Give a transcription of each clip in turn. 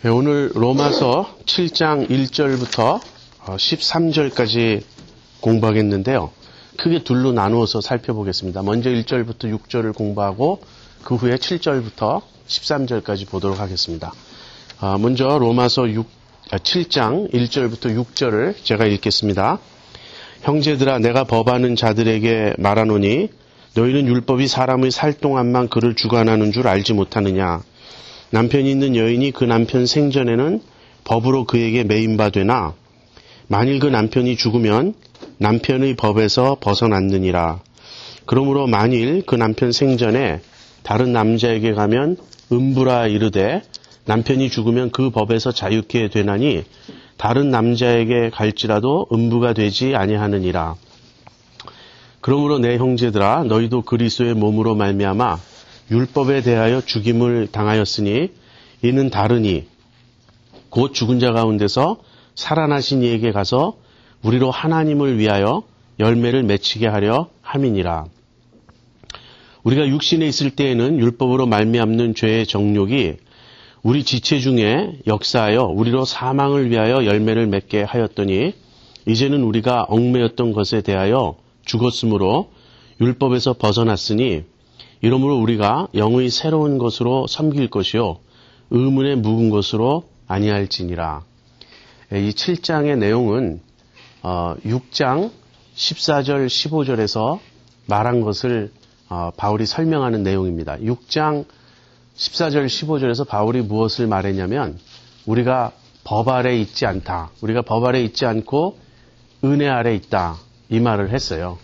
네, 오늘 로마서 7장 1절부터 13절까지 공부하겠는데요. 크게 둘로 나누어서 살펴보겠습니다. 먼저 1절부터 6절을 공부하고 그 후에 7절부터 13절까지 보도록 하겠습니다. 먼저 로마서 7장 1절부터 6절을 제가 읽겠습니다. 형제들아, 내가 법하는 자들에게 말하노니 너희는 율법이 사람의 살 동안만 그를 주관하는 줄 알지 못하느냐. 남편이 있는 여인이 그 남편 생전에는 법으로 그에게 매인바되나 만일 그 남편이 죽으면 남편의 법에서 벗어났느니라. 그러므로 만일 그 남편 생전에 다른 남자에게 가면 음부라 이르되 남편이 죽으면 그 법에서 자유케 되나니 다른 남자에게 갈지라도 음부가 되지 아니하느니라. 그러므로 내 형제들아, 너희도 그리스도의 몸으로 말미암아 율법에 대하여 죽임을 당하였으니 이는 다르니 곧 죽은 자 가운데서 살아나신 이에게 가서 우리로 하나님을 위하여 열매를 맺히게 하려 함이니라. 우리가 육신에 있을 때에는 율법으로 말미암는 죄의 정욕이 우리 지체 중에 역사하여 우리로 사망을 위하여 열매를 맺게 하였더니 이제는 우리가 얽매였던 것에 대하여 죽었으므로 율법에서 벗어났으니 이러므로 우리가 영의 새로운 것으로 섬길 것이요 의문에 묵은 것으로 아니할지니라. 이 7장의 내용은 6장 14절 15절에서 말한 것을 바울이 설명하는 내용입니다. 6장 14절 15절에서 바울이 무엇을 말했냐면 우리가 법 아래 있지 않다. 우리가 법 아래 있지 않고 은혜 아래 있다. 이 말을 했어요.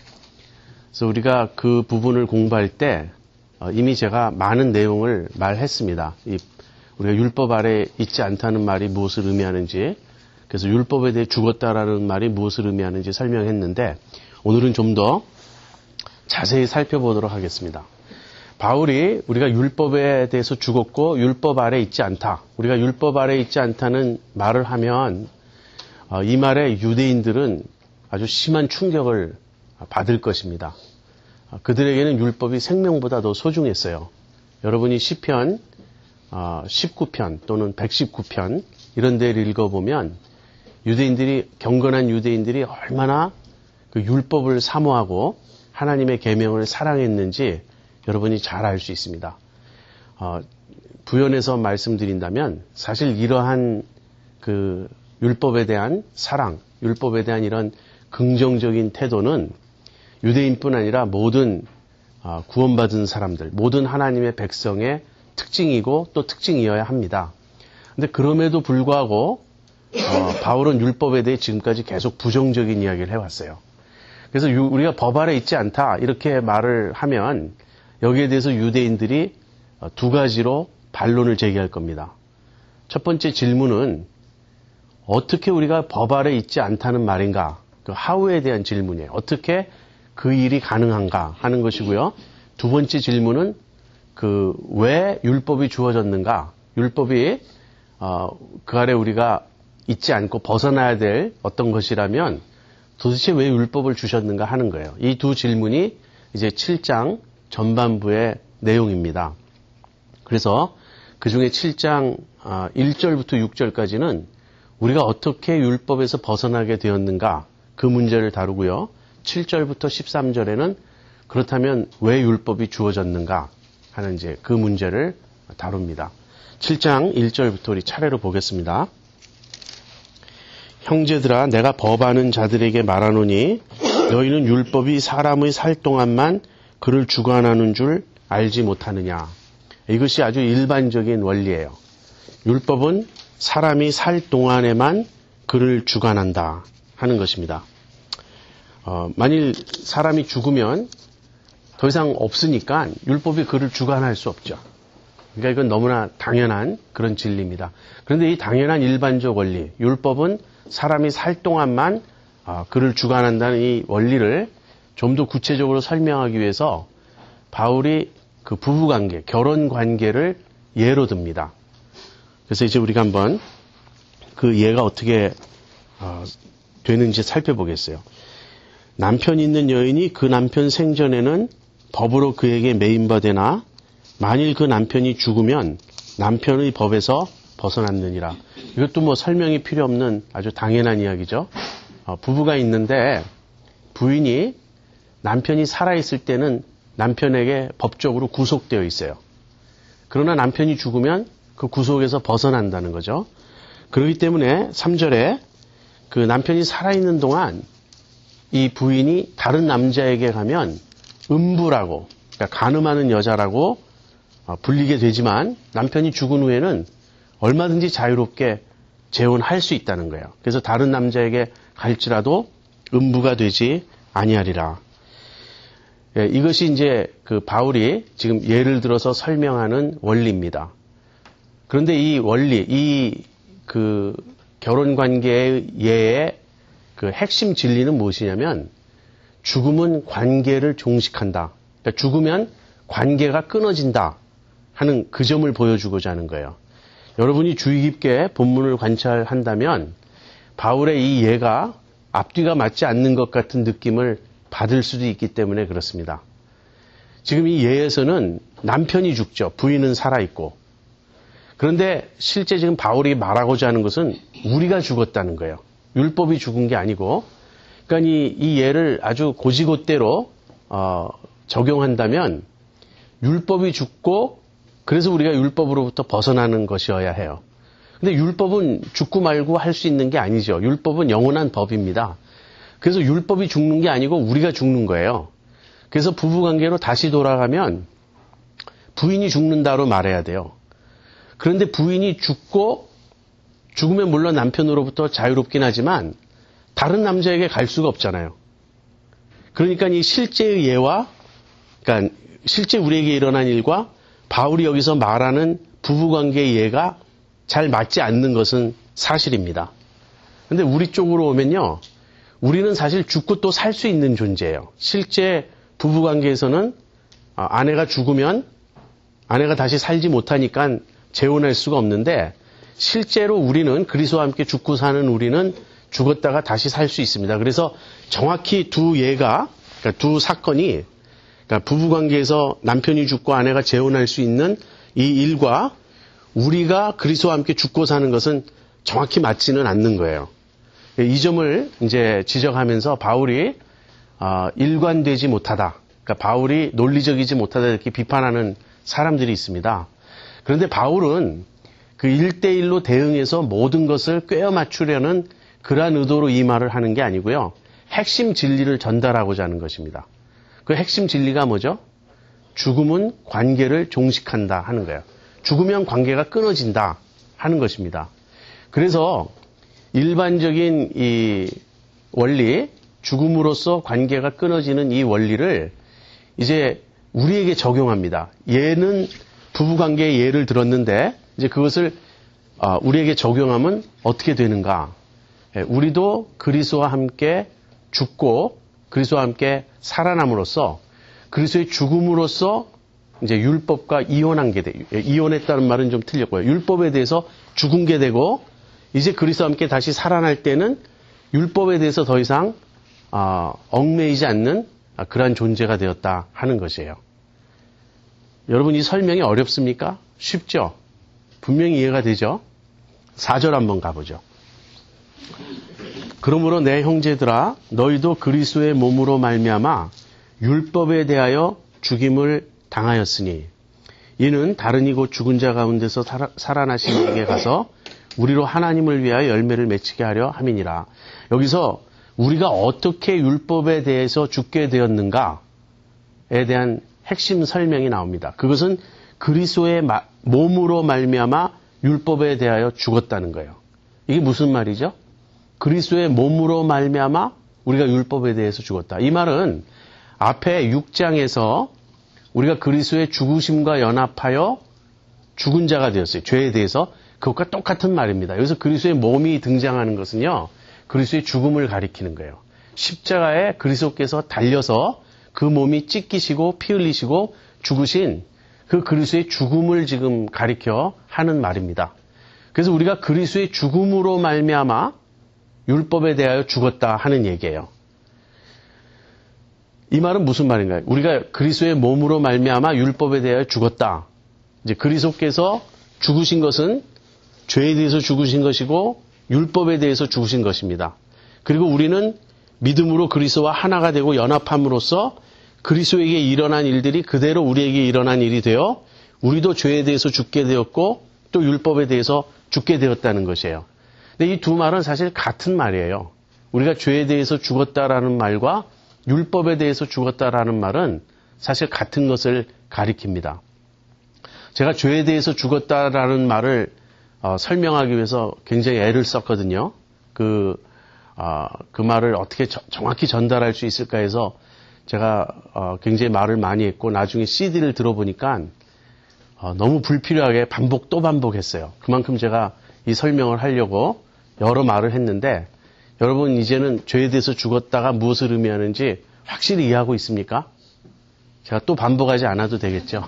그래서 우리가 그 부분을 공부할 때 이미 제가 많은 내용을 말했습니다. 우리가 율법 아래 있지 않다는 말이 무엇을 의미하는지, 그래서 율법에 대해 죽었다라는 말이 무엇을 의미하는지 설명했는데 오늘은 좀 더 자세히 살펴보도록 하겠습니다. 바울이 우리가 율법에 대해서 죽었고 율법 아래 있지 않다. 우리가 율법 아래 있지 않다는 말을 하면 이 말에 유대인들은 아주 심한 충격을 받을 것입니다. 그들에게는 율법이 생명보다 더 소중했어요. 여러분이 시편 19편 또는 119편 이런 데를 읽어보면 경건한 유대인들이 얼마나 그 율법을 사모하고 하나님의 계명을 사랑했는지 여러분이 잘 알 수 있습니다. 부연해서 말씀드린다면 사실 이러한 그 율법에 대한 사랑, 율법에 대한 이런 긍정적인 태도는 유대인뿐 아니라 모든 구원받은 사람들, 모든 하나님의 백성의 특징이고 또 특징이어야 합니다. 근데 그럼에도 불구하고 바울은 율법에 대해 지금까지 계속 부정적인 이야기를 해왔어요. 그래서 우리가 법 아래 있지 않다 이렇게 말을 하면 여기에 대해서 유대인들이 두 가지로 반론을 제기할 겁니다. 첫 번째 질문은 어떻게 우리가 법 아래 있지 않다는 말인가? 그 how에 대한 질문이에요. 어떻게 그 일이 가능한가 하는 것이고요. 두 번째 질문은 왜 율법이 주어졌는가? 율법이 그 아래 우리가 있지 않고 벗어나야 될 어떤 것이라면 도대체 왜 율법을 주셨는가 하는 거예요. 이 두 질문이 이제 7장 전반부의 내용입니다. 그래서 그 중에 7장 1절부터 6절까지는 우리가 어떻게 율법에서 벗어나게 되었는가 그 문제를 다루고요. 7절부터 13절에는 그렇다면 왜 율법이 주어졌는가 하는 이제 그 문제를 다룹니다. 7장 1절부터 우리 차례로 보겠습니다. 형제들아, 내가 법하는 자들에게 말하노니 너희는 율법이 사람의 살 동안만 그를 주관하는 줄 알지 못하느냐. 이것이 아주 일반적인 원리예요. 율법은 사람이 살 동안에만 그를 주관한다 하는 것입니다. 만일 사람이 죽으면 더 이상 없으니까 율법이 그를 주관할 수 없죠. 그러니까 이건 너무나 당연한 그런 진리입니다. 그런데 이 당연한 일반적 원리, 율법은 사람이 살 동안만 그를 주관한다는 이 원리를 좀 더 구체적으로 설명하기 위해서 바울이 그 부부관계, 결혼관계를 예로 듭니다. 그래서 이제 우리가 한번 그 예가 어떻게 되는지 살펴보겠어요. 남편 있는 여인이 그 남편 생전에는 법으로 그에게 매인바되나 만일 그 남편이 죽으면 남편의 법에서 벗어났느니라. 이것도 뭐 설명이 필요 없는 아주 당연한 이야기죠. 부부가 있는데 부인이 남편이 살아있을 때는 남편에게 법적으로 구속되어 있어요. 그러나 남편이 죽으면 그 구속에서 벗어난다는 거죠. 그렇기 때문에 3절에 그 남편이 살아있는 동안 이 부인이 다른 남자에게 가면 음부라고, 그러니까 간음하는 여자라고 불리게 되지만 남편이 죽은 후에는 얼마든지 자유롭게 재혼할 수 있다는 거예요. 그래서 다른 남자에게 갈지라도 음부가 되지 아니하리라. 예, 이것이 이제 그 바울이 지금 예를 들어서 설명하는 원리입니다. 그런데 이 원리, 이 그 결혼 관계의 예의 그 핵심 진리는 무엇이냐면 죽음은 관계를 종식한다. 그러니까 죽으면 관계가 끊어진다 하는 그 점을 보여주고자 하는 거예요. 여러분이 주의 깊게 본문을 관찰한다면 바울의 이 예가 앞뒤가 맞지 않는 것 같은 느낌을 받을 수도 있기 때문에 그렇습니다. 지금 이 예에서는 남편이 죽죠. 부인은 살아있고. 그런데 실제 지금 바울이 말하고자 하는 것은 우리가 죽었다는 거예요. 율법이 죽은 게 아니고. 그러니까 이 예를 아주 고지고대로 적용한다면 율법이 죽고 그래서 우리가 율법으로부터 벗어나는 것이어야 해요. 근데 율법은 죽고 말고 할 수 있는 게 아니죠. 율법은 영원한 법입니다. 그래서 율법이 죽는 게 아니고 우리가 죽는 거예요. 그래서 부부관계로 다시 돌아가면 부인이 죽는다로 말해야 돼요. 그런데 부인이 죽으면 물론 남편으로부터 자유롭긴 하지만 다른 남자에게 갈 수가 없잖아요. 그러니까 이 실제의 예와, 그러니까 실제 우리에게 일어난 일과 바울이 여기서 말하는 부부관계의 예가 잘 맞지 않는 것은 사실입니다. 그런데 우리 쪽으로 오면요. 우리는 사실 죽고 또 살 수 있는 존재예요. 실제 부부관계에서는 아내가 죽으면 아내가 다시 살지 못하니까 재혼할 수가 없는데 실제로 우리는 그리스도와 함께 죽고 사는 우리는 죽었다가 다시 살 수 있습니다. 그래서 정확히 두 예가, 그러니까 두 사건이, 그러니까 부부관계에서 남편이 죽고 아내가 재혼할 수 있는 이 일과 우리가 그리스도와 함께 죽고 사는 것은 정확히 맞지는 않는 거예요. 이 점을 이제 지적하면서 바울이 일관되지 못하다. 그러니까 바울이 논리적이지 못하다 이렇게 비판하는 사람들이 있습니다. 그런데 바울은 그 1대1로 대응해서 모든 것을 꿰어 맞추려는 그러한 의도로 이 말을 하는 게 아니고요. 핵심 진리를 전달하고자 하는 것입니다. 그 핵심 진리가 뭐죠? 죽음은 관계를 종식한다 하는 거예요. 죽으면 관계가 끊어진다 하는 것입니다. 그래서 일반적인 이 원리, 죽음으로써 관계가 끊어지는 이 원리를 이제 우리에게 적용합니다. 얘는 부부관계의 예를 들었는데 이제 그것을 우리에게 적용하면 어떻게 되는가? 우리도 그리스도와 함께 죽고 그리스도와 함께 살아남으로써 그리스도의 죽음으로써 이제 율법과 이혼한 게 돼요. 이혼했다는 말은 좀 틀렸고요. 율법에 대해서 죽은 게 되고 이제 그리스도와 함께 다시 살아날 때는 율법에 대해서 더 이상 얽매이지 않는 그러한 존재가 되었다 하는 것이에요. 여러분 이 설명이 어렵습니까? 쉽죠? 분명히 이해가 되죠? 4절 한번 가보죠. 그러므로 내 형제들아 너희도 그리스도의 몸으로 말미암아 율법에 대하여 죽임을 당하였으니 이는 다른 이곳 죽은 자 가운데서 살아나신 이에게 가서 우리로 하나님을 위하여 열매를 맺히게 하려 함이니라. 여기서 우리가 어떻게 율법에 대해서 죽게 되었는가에 대한 핵심 설명이 나옵니다. 그것은 그리스도의 몸으로 말미암아 율법에 대하여 죽었다는 거예요. 이게 무슨 말이죠? 그리스도의 몸으로 말미암아 우리가 율법에 대해서 죽었다. 이 말은 앞에 6장에서 우리가 그리스도의 죽으심과 연합하여 죽은 자가 되었어요. 죄에 대해서 그것과 똑같은 말입니다. 여기서 그리스도의 몸이 등장하는 것은요. 그리스도의 죽음을 가리키는 거예요. 십자가에 그리스도께서 달려서 그 몸이 찢기시고 피 흘리시고 죽으신 그 그리스도의 죽음을 지금 가리켜 하는 말입니다. 그래서 우리가 그리스도의 죽음으로 말미암아 율법에 대하여 죽었다 하는 얘기예요. 이 말은 무슨 말인가요? 우리가 그리스도의 몸으로 말미암아 율법에 대하여 죽었다. 이제 그리스도께서 죽으신 것은 죄에 대해서 죽으신 것이고 율법에 대해서 죽으신 것입니다. 그리고 우리는 믿음으로 그리스도와 하나가 되고 연합함으로써 그리스도에게 일어난 일들이 그대로 우리에게 일어난 일이 되어 우리도 죄에 대해서 죽게 되었고 또 율법에 대해서 죽게 되었다는 것이에요. 근데 이 두 말은 사실 같은 말이에요. 우리가 죄에 대해서 죽었다라는 말과 율법에 대해서 죽었다라는 말은 사실 같은 것을 가리킵니다. 제가 죄에 대해서 죽었다라는 말을 설명하기 위해서 굉장히 애를 썼거든요. 그 말을 어떻게 정확히 전달할 수 있을까 해서 제가 굉장히 말을 많이 했고 나중에 CD를 들어보니까 너무 불필요하게 반복 또 반복했어요. 그만큼 제가 이 설명을 하려고 여러 말을 했는데 여러분 이제는 죄에 대해서 죽었다가 무엇을 의미하는지 확실히 이해하고 있습니까? 제가 또 반복하지 않아도 되겠죠.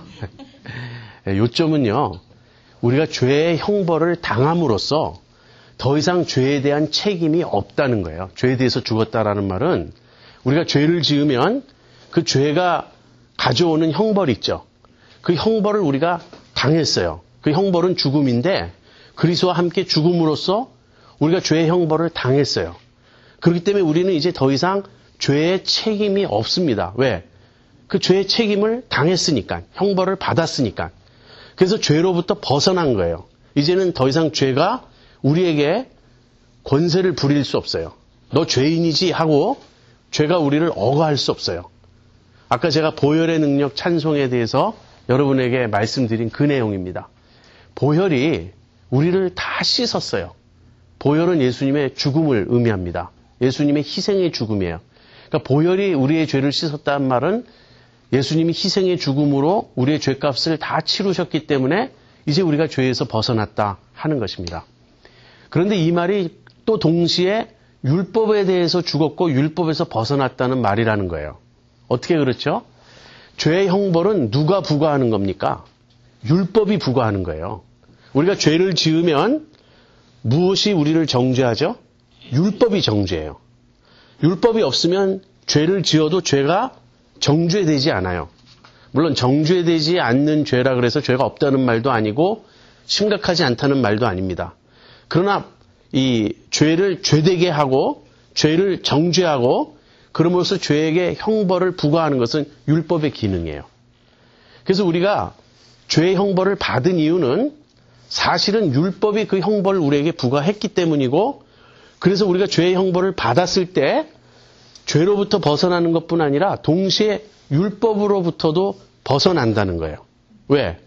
요점은요. 우리가 죄의 형벌을 당함으로써 더 이상 죄에 대한 책임이 없다는 거예요. 죄에 대해서 죽었다라는 말은 우리가 죄를 지으면 그 죄가 가져오는 형벌이 있죠. 그 형벌을 우리가 당했어요. 그 형벌은 죽음인데 그리스도와 함께 죽음으로써 우리가 죄의 형벌을 당했어요. 그렇기 때문에 우리는 이제 더 이상 죄의 책임이 없습니다. 왜? 그 죄의 책임을 당했으니까, 형벌을 받았으니까. 그래서 죄로부터 벗어난 거예요. 이제는 더 이상 죄가 우리에게 권세를 부릴 수 없어요. 너 죄인이지 하고 죄가 우리를 억어할 수 없어요. 아까 제가 보혈의 능력 찬송에 대해서 여러분에게 말씀드린 그 내용입니다. 보혈이 우리를 다 씻었어요. 보혈은 예수님의 죽음을 의미합니다. 예수님의 희생의 죽음이에요. 그러니까 보혈이 우리의 죄를 씻었다는 말은 예수님이 희생의 죽음으로 우리의 죄값을 다 치르셨기 때문에 이제 우리가 죄에서 벗어났다 하는 것입니다. 그런데 이 말이 또 동시에 율법에 대해서 죽었고 율법에서 벗어났다는 말이라는 거예요. 어떻게 그렇죠? 죄의 형벌은 누가 부과하는 겁니까? 율법이 부과하는 거예요. 우리가 죄를 지으면 무엇이 우리를 정죄하죠? 율법이 정죄해요. 율법이 없으면 죄를 지어도 죄가 정죄되지 않아요. 물론 정죄되지 않는 죄라 그래서 죄가 없다는 말도 아니고 심각하지 않다는 말도 아닙니다. 그러나 이 죄를 죄되게 하고 죄를 정죄하고 그럼으로써 죄에게 형벌을 부과하는 것은 율법의 기능이에요. 그래서 우리가 죄의 형벌을 받은 이유는 사실은 율법이 그 형벌을 우리에게 부과했기 때문이고 그래서 우리가 죄의 형벌을 받았을 때 죄로부터 벗어나는 것뿐 아니라 동시에 율법으로부터도 벗어난다는 거예요. 왜?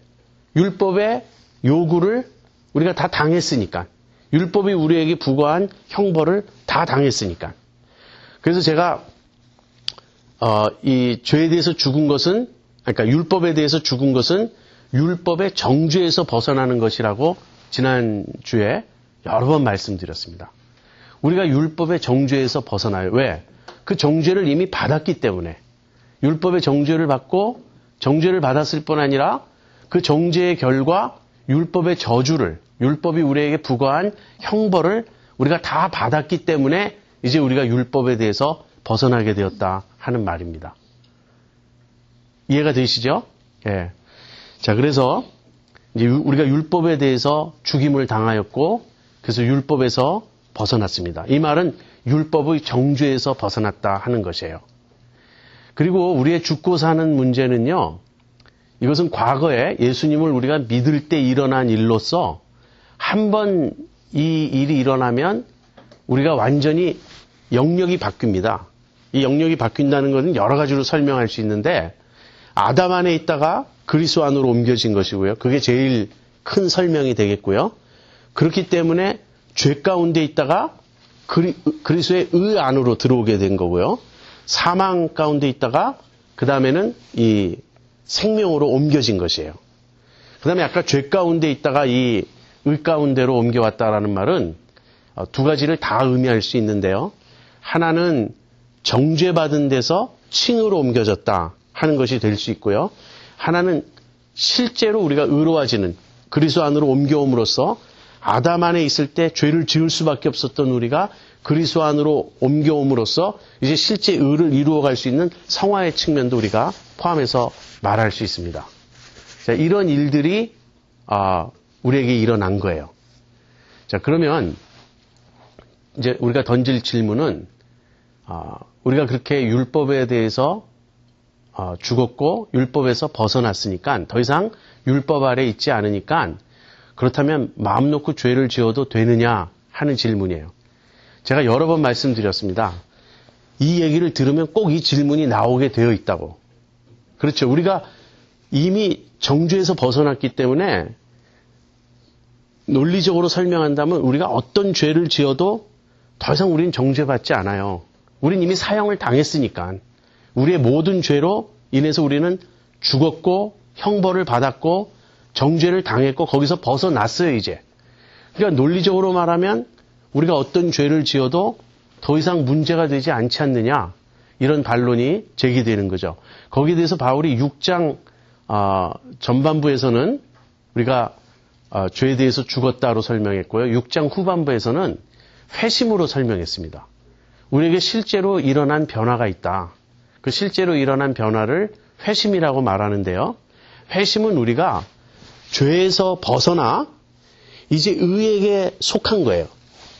율법의 요구를 우리가 다 당했으니까. 율법이 우리에게 부과한 형벌을 다 당했으니까. 그래서 제가 이 죄에 대해서 죽은 것은 그러니까 율법에 대해서 죽은 것은 율법의 정죄에서 벗어나는 것이라고 지난주에 여러 번 말씀드렸습니다. 우리가 율법의 정죄에서 벗어나요. 왜? 그 정죄를 이미 받았기 때문에. 율법의 정죄를 받고 정죄를 받았을 뿐 아니라 그 정죄의 결과 율법의 저주를, 율법이 우리에게 부과한 형벌을 우리가 다 받았기 때문에 이제 우리가 율법에 대해서 벗어나게 되었다 하는 말입니다. 이해가 되시죠? 예. 자, 그래서 이제 우리가 율법에 대해서 죽임을 당하였고 그래서 율법에서 벗어났습니다. 이 말은 율법의 정죄에서 벗어났다 하는 것이에요. 그리고 우리의 죽고 사는 문제는요. 이것은 과거에 예수님을 우리가 믿을 때 일어난 일로서 한 번 이 일이 일어나면 우리가 완전히 영역이 바뀝니다. 이 영역이 바뀐다는 것은 여러 가지로 설명할 수 있는데 아담 안에 있다가 그리스도 안으로 옮겨진 것이고요. 그게 제일 큰 설명이 되겠고요. 그렇기 때문에 죄 가운데 있다가 그리스도의 의 안으로 들어오게 된 거고요. 사망 가운데 있다가 그 다음에는 이 생명으로 옮겨진 것이에요. 그 다음에 아까 죄 가운데 있다가 이 의 가운데로 옮겨왔다라는 말은 두 가지를 다 의미할 수 있는데요. 하나는 정죄받은 데서 칭으로 옮겨졌다 하는 것이 될 수 있고요. 하나는 실제로 우리가 의로워지는 그리스도 안으로 옮겨옴으로써 아담 안에 있을 때 죄를 지을 수밖에 없었던 우리가 그리스도 안으로 옮겨옴으로써 이제 실제 의를 이루어갈 수 있는 성화의 측면도 우리가 포함해서 말할 수 있습니다. 자, 이런 일들이 우리에게 일어난 거예요. 자, 그러면 이제 우리가 던질 질문은 우리가 그렇게 율법에 대해서 죽었고 율법에서 벗어났으니까 더 이상 율법 아래 있지 않으니까 그렇다면 마음 놓고 죄를 지어도 되느냐 하는 질문이에요. 제가 여러 번 말씀드렸습니다. 이 얘기를 들으면 꼭 이 질문이 나오게 되어 있다고. 그렇죠. 우리가 이미 정죄에서 벗어났기 때문에 논리적으로 설명한다면 우리가 어떤 죄를 지어도 더 이상 우리는 정죄받지 않아요. 우린 이미 사형을 당했으니까. 우리의 모든 죄로 인해서 우리는 죽었고 형벌을 받았고 정죄를 당했고 거기서 벗어났어요, 이제. 그러니까 논리적으로 말하면 우리가 어떤 죄를 지어도 더 이상 문제가 되지 않지 않느냐, 이런 반론이 제기되는 거죠. 거기에 대해서 바울이 6장 전반부에서는 우리가 죄에 대해서 죽었다로 설명했고요. 6장 후반부에서는 회심으로 설명했습니다. 우리에게 실제로 일어난 변화가 있다. 그 실제로 일어난 변화를 회심이라고 말하는데요. 회심은 우리가 죄에서 벗어나 이제 의에게 속한 거예요.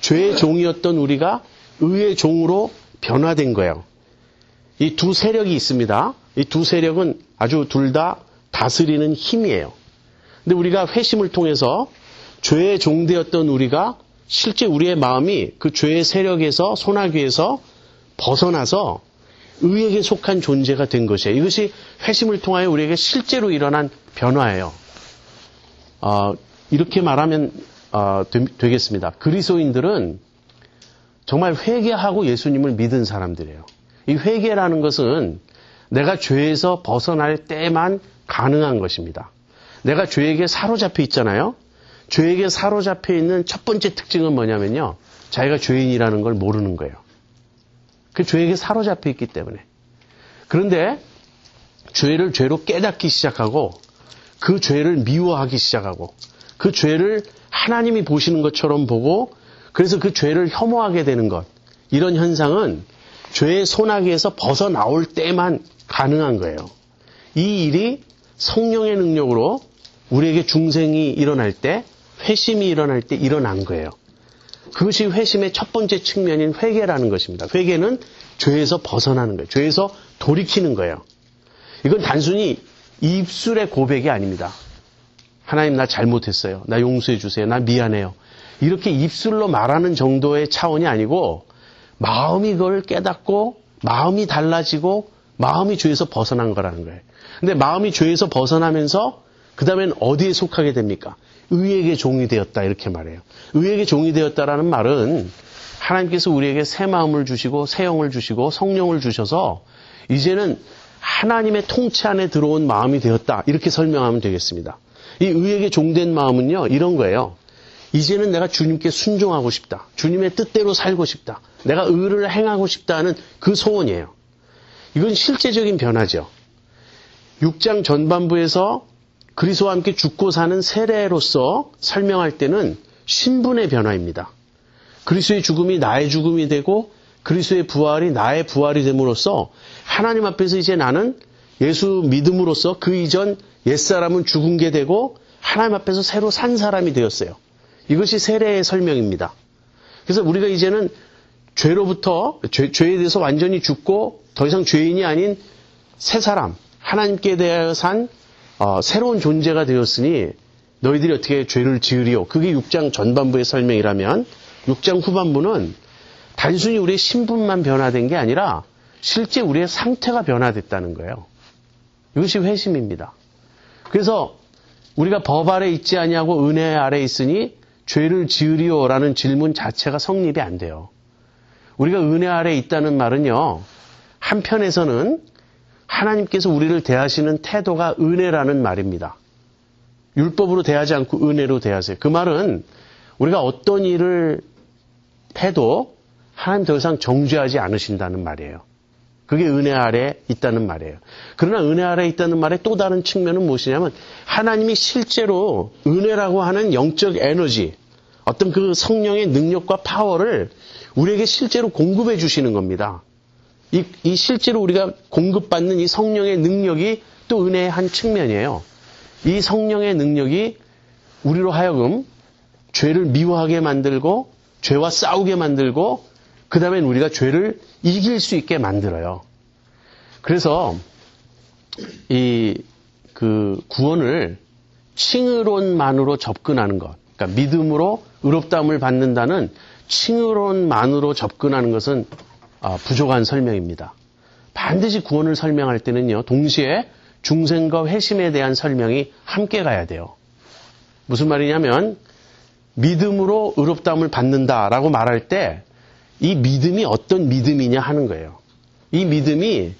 죄의 종이었던 우리가 의의 종으로 변화된 거예요. 이 두 세력이 있습니다. 이 두 세력은 아주 둘 다 다스리는 힘이에요. 근데 우리가 회심을 통해서 죄의 종되었던 우리가 실제 우리의 마음이 그 죄의 세력에서 소나귀에서 벗어나서 의에게 속한 존재가 된 것이에요. 이것이 회심을 통하여 우리에게 실제로 일어난 변화예요. 이렇게 말하면 되겠습니다. 그리스도인들은 정말 회개하고 예수님을 믿은 사람들이에요. 이 회개라는 것은 내가 죄에서 벗어날 때만 가능한 것입니다. 내가 죄에게 사로잡혀 있잖아요. 죄에게 사로잡혀 있는 첫 번째 특징은 뭐냐면요. 자기가 죄인이라는 걸 모르는 거예요. 그 죄에게 사로잡혀 있기 때문에. 그런데 죄를 죄로 깨닫기 시작하고 그 죄를 미워하기 시작하고 그 죄를 하나님이 보시는 것처럼 보고 그래서 그 죄를 혐오하게 되는 것. 이런 현상은 죄의 소나기에서 벗어나올 때만 가능한 거예요. 이 일이 성령의 능력으로 우리에게 중생이 일어날 때, 회심이 일어날 때 일어난 거예요. 그것이 회심의 첫 번째 측면인 회개라는 것입니다. 회개는 죄에서 벗어나는 거예요. 죄에서 돌이키는 거예요. 이건 단순히 입술의 고백이 아닙니다. 하나님 나 잘못했어요. 나 용서해 주세요. 나 미안해요. 이렇게 입술로 말하는 정도의 차원이 아니고 마음이 그걸 깨닫고 마음이 달라지고 마음이 죄에서 벗어난 거라는 거예요. 근데 마음이 죄에서 벗어나면서 그 다음엔 어디에 속하게 됩니까? 의에게 종이 되었다 이렇게 말해요. 의에게 종이 되었다라는 말은 하나님께서 우리에게 새 마음을 주시고 새 영을 주시고 성령을 주셔서 이제는 하나님의 통치 안에 들어온 마음이 되었다 이렇게 설명하면 되겠습니다. 이 의에게 종된 마음은요 이런 거예요. 이제는 내가 주님께 순종하고 싶다. 주님의 뜻대로 살고 싶다. 내가 의를 행하고 싶다는 그 소원이에요. 이건 실제적인 변화죠. 6장 전반부에서 그리스도와 함께 죽고 사는 세례로서 설명할 때는 신분의 변화입니다. 그리스도의 죽음이 나의 죽음이 되고 그리스도의 부활이 나의 부활이 됨으로써 하나님 앞에서 이제 나는 예수 믿음으로써 그 이전 옛사람은 죽은 게 되고 하나님 앞에서 새로 산 사람이 되었어요. 이것이 세례의 설명입니다. 그래서 우리가 이제는 죄로부터 죄에 대해서 완전히 죽고 더 이상 죄인이 아닌 새 사람, 하나님께 대하여 산 새로운 존재가 되었으니 너희들이 어떻게 죄를 지으리요. 그게 6장 전반부의 설명이라면 6장 후반부는 단순히 우리의 신분만 변화된 게 아니라 실제 우리의 상태가 변화됐다는 거예요. 이것이 회심입니다. 그래서 우리가 법 아래 있지 아니하고 은혜 아래 있으니 죄를 지으리요라는 질문 자체가 성립이 안 돼요. 우리가 은혜 아래 있다는 말은요. 한편에서는 하나님께서 우리를 대하시는 태도가 은혜라는 말입니다. 율법으로 대하지 않고 은혜로 대하세요. 그 말은 우리가 어떤 일을 해도 하나님 더 이상 정죄하지 않으신다는 말이에요. 그게 은혜 아래 있다는 말이에요. 그러나 은혜 아래 있다는 말의 또 다른 측면은 무엇이냐면 하나님이 실제로 은혜라고 하는 영적 에너지, 어떤 그 성령의 능력과 파워를 우리에게 실제로 공급해 주시는 겁니다. 이 실제로 우리가 공급받는 이 성령의 능력이 또 은혜의 한 측면이에요. 이 성령의 능력이 우리로 하여금 죄를 미워하게 만들고 죄와 싸우게 만들고 그 다음엔 우리가 죄를 이길 수 있게 만들어요. 그래서 그 구원을 칭의론만으로 접근하는 것, 그러니까 믿음으로 의롭다함을 받는다는 칭의론만으로 접근하는 것은 부족한 설명입니다. 반드시 구원을 설명할 때는요, 동시에 중생과 회심에 대한 설명이 함께 가야 돼요. 무슨 말이냐면 믿음으로 의롭다함을 받는다라고 말할 때 이 믿음이 어떤 믿음이냐 하는 거예요. 이 믿음이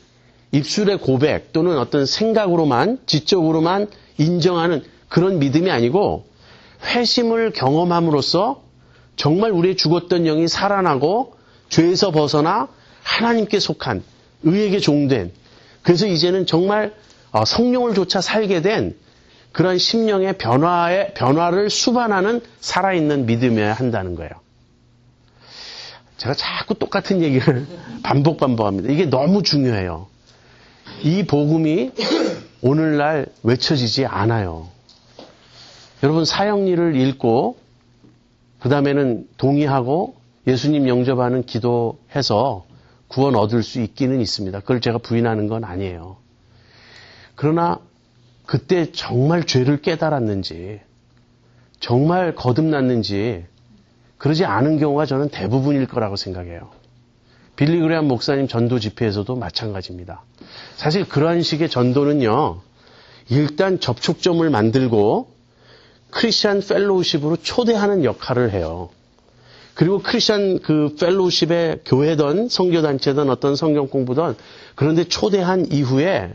입술의 고백 또는 어떤 생각으로만 지적으로만 인정하는 그런 믿음이 아니고 회심을 경험함으로써 정말 우리의 죽었던 영이 살아나고 죄에서 벗어나 하나님께 속한 의에게 종된 그래서 이제는 정말 성령을 조차 살게 된 그런 심령의 변화를 수반하는 살아있는 믿음이어야 한다는 거예요. 제가 자꾸 똑같은 얘기를 반복합니다. 이게 너무 중요해요. 이 복음이 오늘날 외쳐지지 않아요. 여러분 사형리를 읽고 그 다음에는 동의하고 예수님 영접하는 기도해서 구원 얻을 수 있기는 있습니다. 그걸 제가 부인하는 건 아니에요. 그러나 그때 정말 죄를 깨달았는지 정말 거듭났는지 그러지 않은 경우가 저는 대부분일 거라고 생각해요. 빌리 그레함 목사님 전도 집회에서도 마찬가지입니다. 사실 그러한 식의 전도는요. 일단 접촉점을 만들고 크리스천 펠로우십으로 초대하는 역할을 해요. 그리고 크리스천 그 펠로우십의 교회든 선교단체든 어떤 성경 공부든 그런데 초대한 이후에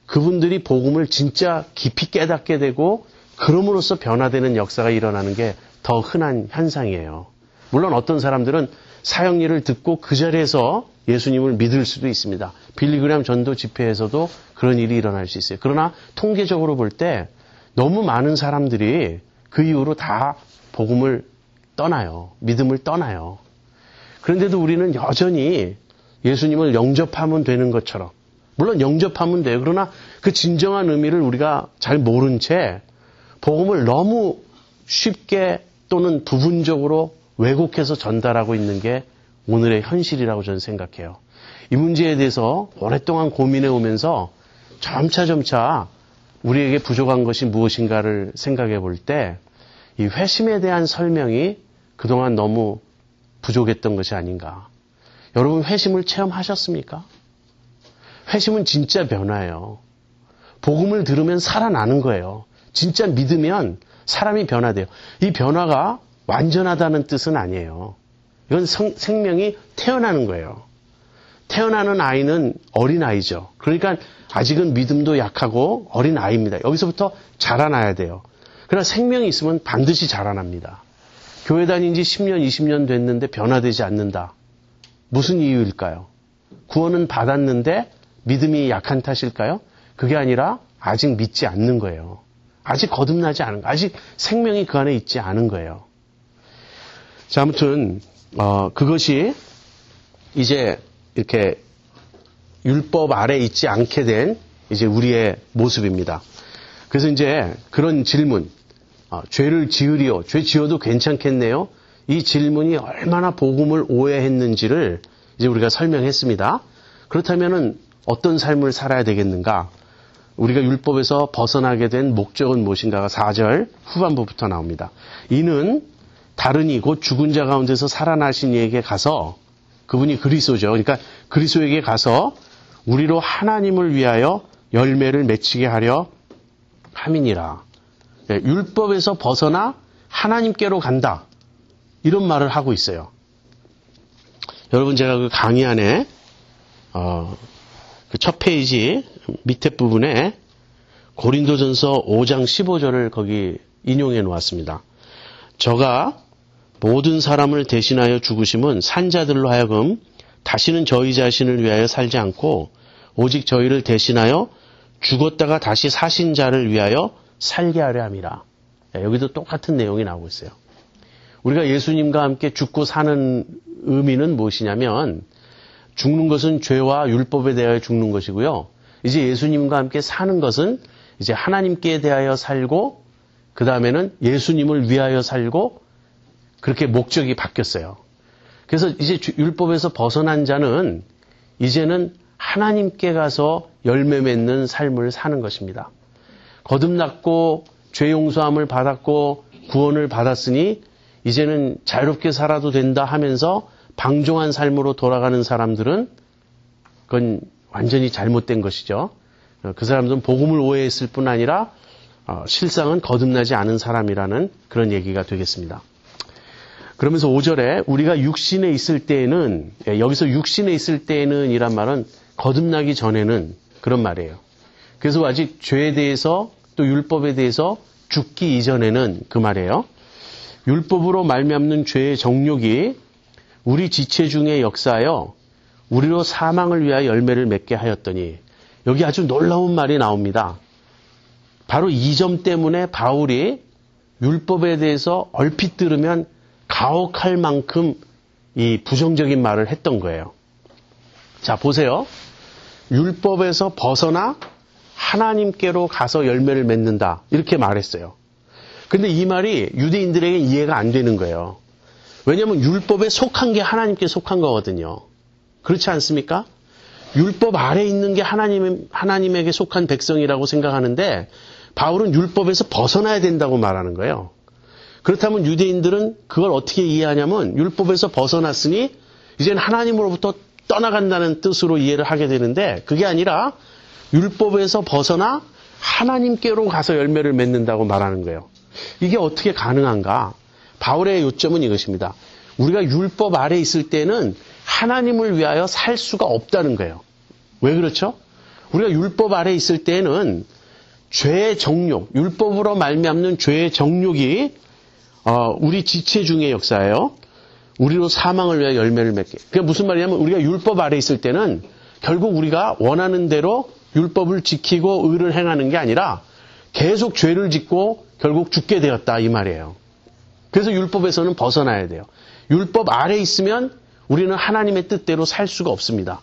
그분들이 복음을 진짜 깊이 깨닫게 되고 그럼으로써 변화되는 역사가 일어나는 게 더 흔한 현상이에요. 물론 어떤 사람들은 사형리를 듣고 그 자리에서 예수님을 믿을 수도 있습니다. 빌리 그레함 전도 집회에서도 그런 일이 일어날 수 있어요. 그러나 통계적으로 볼 때 너무 많은 사람들이 그 이후로 다 복음을 떠나요. 믿음을 떠나요. 그런데도 우리는 여전히 예수님을 영접하면 되는 것처럼 물론 영접하면 돼요. 그러나 그 진정한 의미를 우리가 잘 모른 채 복음을 너무 쉽게 또는 부분적으로 왜곡해서 전달하고 있는 게 오늘의 현실이라고 저는 생각해요. 이 문제에 대해서 오랫동안 고민해 오면서 점차 우리에게 부족한 것이 무엇인가를 생각해 볼 때 이 회심에 대한 설명이 그동안 너무 부족했던 것이 아닌가. 여러분 회심을 체험하셨습니까? 회심은 진짜 변화예요. 복음을 들으면 살아나는 거예요. 진짜 믿으면 사람이 변화돼요. 이 변화가 완전하다는 뜻은 아니에요. 이건 생명이 태어나는 거예요. 태어나는 아이는 어린아이죠. 그러니까 아직은 믿음도 약하고 어린아이입니다. 여기서부터 자라나야 돼요. 그러나 생명이 있으면 반드시 자라납니다. 교회 다닌 지 10년, 20년 됐는데 변화되지 않는다. 무슨 이유일까요? 구원은 받았는데 믿음이 약한 탓일까요? 그게 아니라 아직 믿지 않는 거예요. 아직 거듭나지 않은 거예요. 아직 생명이 그 안에 있지 않은 거예요. 자, 아무튼 그것이 이제 이렇게 율법 아래 있지 않게 된 이제 우리의 모습입니다. 그래서 이제 그런 질문, 죄를 지으리요. 죄 지어도 괜찮겠네요. 이 질문이 얼마나 복음을 오해했는지를 이제 우리가 설명했습니다. 그렇다면은 어떤 삶을 살아야 되겠는가? 우리가 율법에서 벗어나게 된 목적은 무엇인가가 4절 후반부부터 나옵니다. 이는 다른 이 곧 죽은 자 가운데서 살아나신 이에게 가서 그분이 그리스도죠. 그러니까 그리스도에게 가서 우리로 하나님을 위하여 열매를 맺히게 하려 함이니라. 율법에서 벗어나 하나님께로 간다. 이런 말을 하고 있어요. 여러분 제가 그 강의 안에 그 첫 페이지 밑에 부분에 고린도전서 5장 15절을 거기 인용해 놓았습니다. 저가 모든 사람을 대신하여 죽으심은 산자들로 하여금 다시는 저희 자신을 위하여 살지 않고 오직 저희를 대신하여 죽었다가 다시 사신 자를 위하여 살게 하려 함이라. 여기도 똑같은 내용이 나오고 있어요. 우리가 예수님과 함께 죽고 사는 의미는 무엇이냐면 죽는 것은 죄와 율법에 대하여 죽는 것이고요. 이제 예수님과 함께 사는 것은 이제 하나님께 대하여 살고 그 다음에는 예수님을 위하여 살고 그렇게 목적이 바뀌었어요. 그래서 이제 율법에서 벗어난 자는 이제는 하나님께 가서 열매 맺는 삶을 사는 것입니다. 거듭났고 죄 용서함을 받았고 구원을 받았으니 이제는 자유롭게 살아도 된다 하면서 방종한 삶으로 돌아가는 사람들은 그건 완전히 잘못된 것이죠. 그 사람들은 복음을 오해했을 뿐 아니라 실상은 거듭나지 않은 사람이라는 그런 얘기가 되겠습니다. 그러면서 5절에 우리가 육신에 있을 때에는, 여기서 육신에 있을 때에는 이란 말은 거듭나기 전에는 그런 말이에요. 그래서 아직 죄에 대해서 또 율법에 대해서 죽기 이전에는 그 말이에요. 율법으로 말미암는 죄의 정욕이 우리 지체 중에 역사하여 우리로 사망을 위하여 열매를 맺게 하였더니, 여기 아주 놀라운 말이 나옵니다. 바로 이 점 때문에 바울이 율법에 대해서 얼핏 들으면 가혹할 만큼 이 부정적인 말을 했던 거예요. 자, 보세요. 율법에서 벗어나 하나님께로 가서 열매를 맺는다. 이렇게 말했어요. 근데 이 말이 유대인들에게 이해가 안 되는 거예요. 왜냐하면 율법에 속한 게 하나님께 속한 거거든요. 그렇지 않습니까? 율법 아래 있는 게 하나님에게 속한 백성이라고 생각하는데 바울은 율법에서 벗어나야 된다고 말하는 거예요. 그렇다면 유대인들은 그걸 어떻게 이해하냐면 율법에서 벗어났으니 이제는 하나님으로부터 떠나간다는 뜻으로 이해를 하게 되는데 그게 아니라 율법에서 벗어나 하나님께로 가서 열매를 맺는다고 말하는 거예요. 이게 어떻게 가능한가? 바울의 요점은 이것입니다. 우리가 율법 아래 있을 때는 하나님을 위하여 살 수가 없다는 거예요. 왜 그렇죠? 우리가 율법 아래 있을 때는 죄의 정욕, 율법으로 말미암는 죄의 정욕이 우리 지체 중의 역사예요. 우리로 사망을 위하여 열매를 맺게. 그게 무슨 말이냐면 우리가 율법 아래 있을 때는 결국 우리가 원하는 대로 율법을 지키고 의를 행하는 게 아니라 계속 죄를 짓고 결국 죽게 되었다 이 말이에요. 그래서 율법에서는 벗어나야 돼요. 율법 아래 있으면 우리는 하나님의 뜻대로 살 수가 없습니다.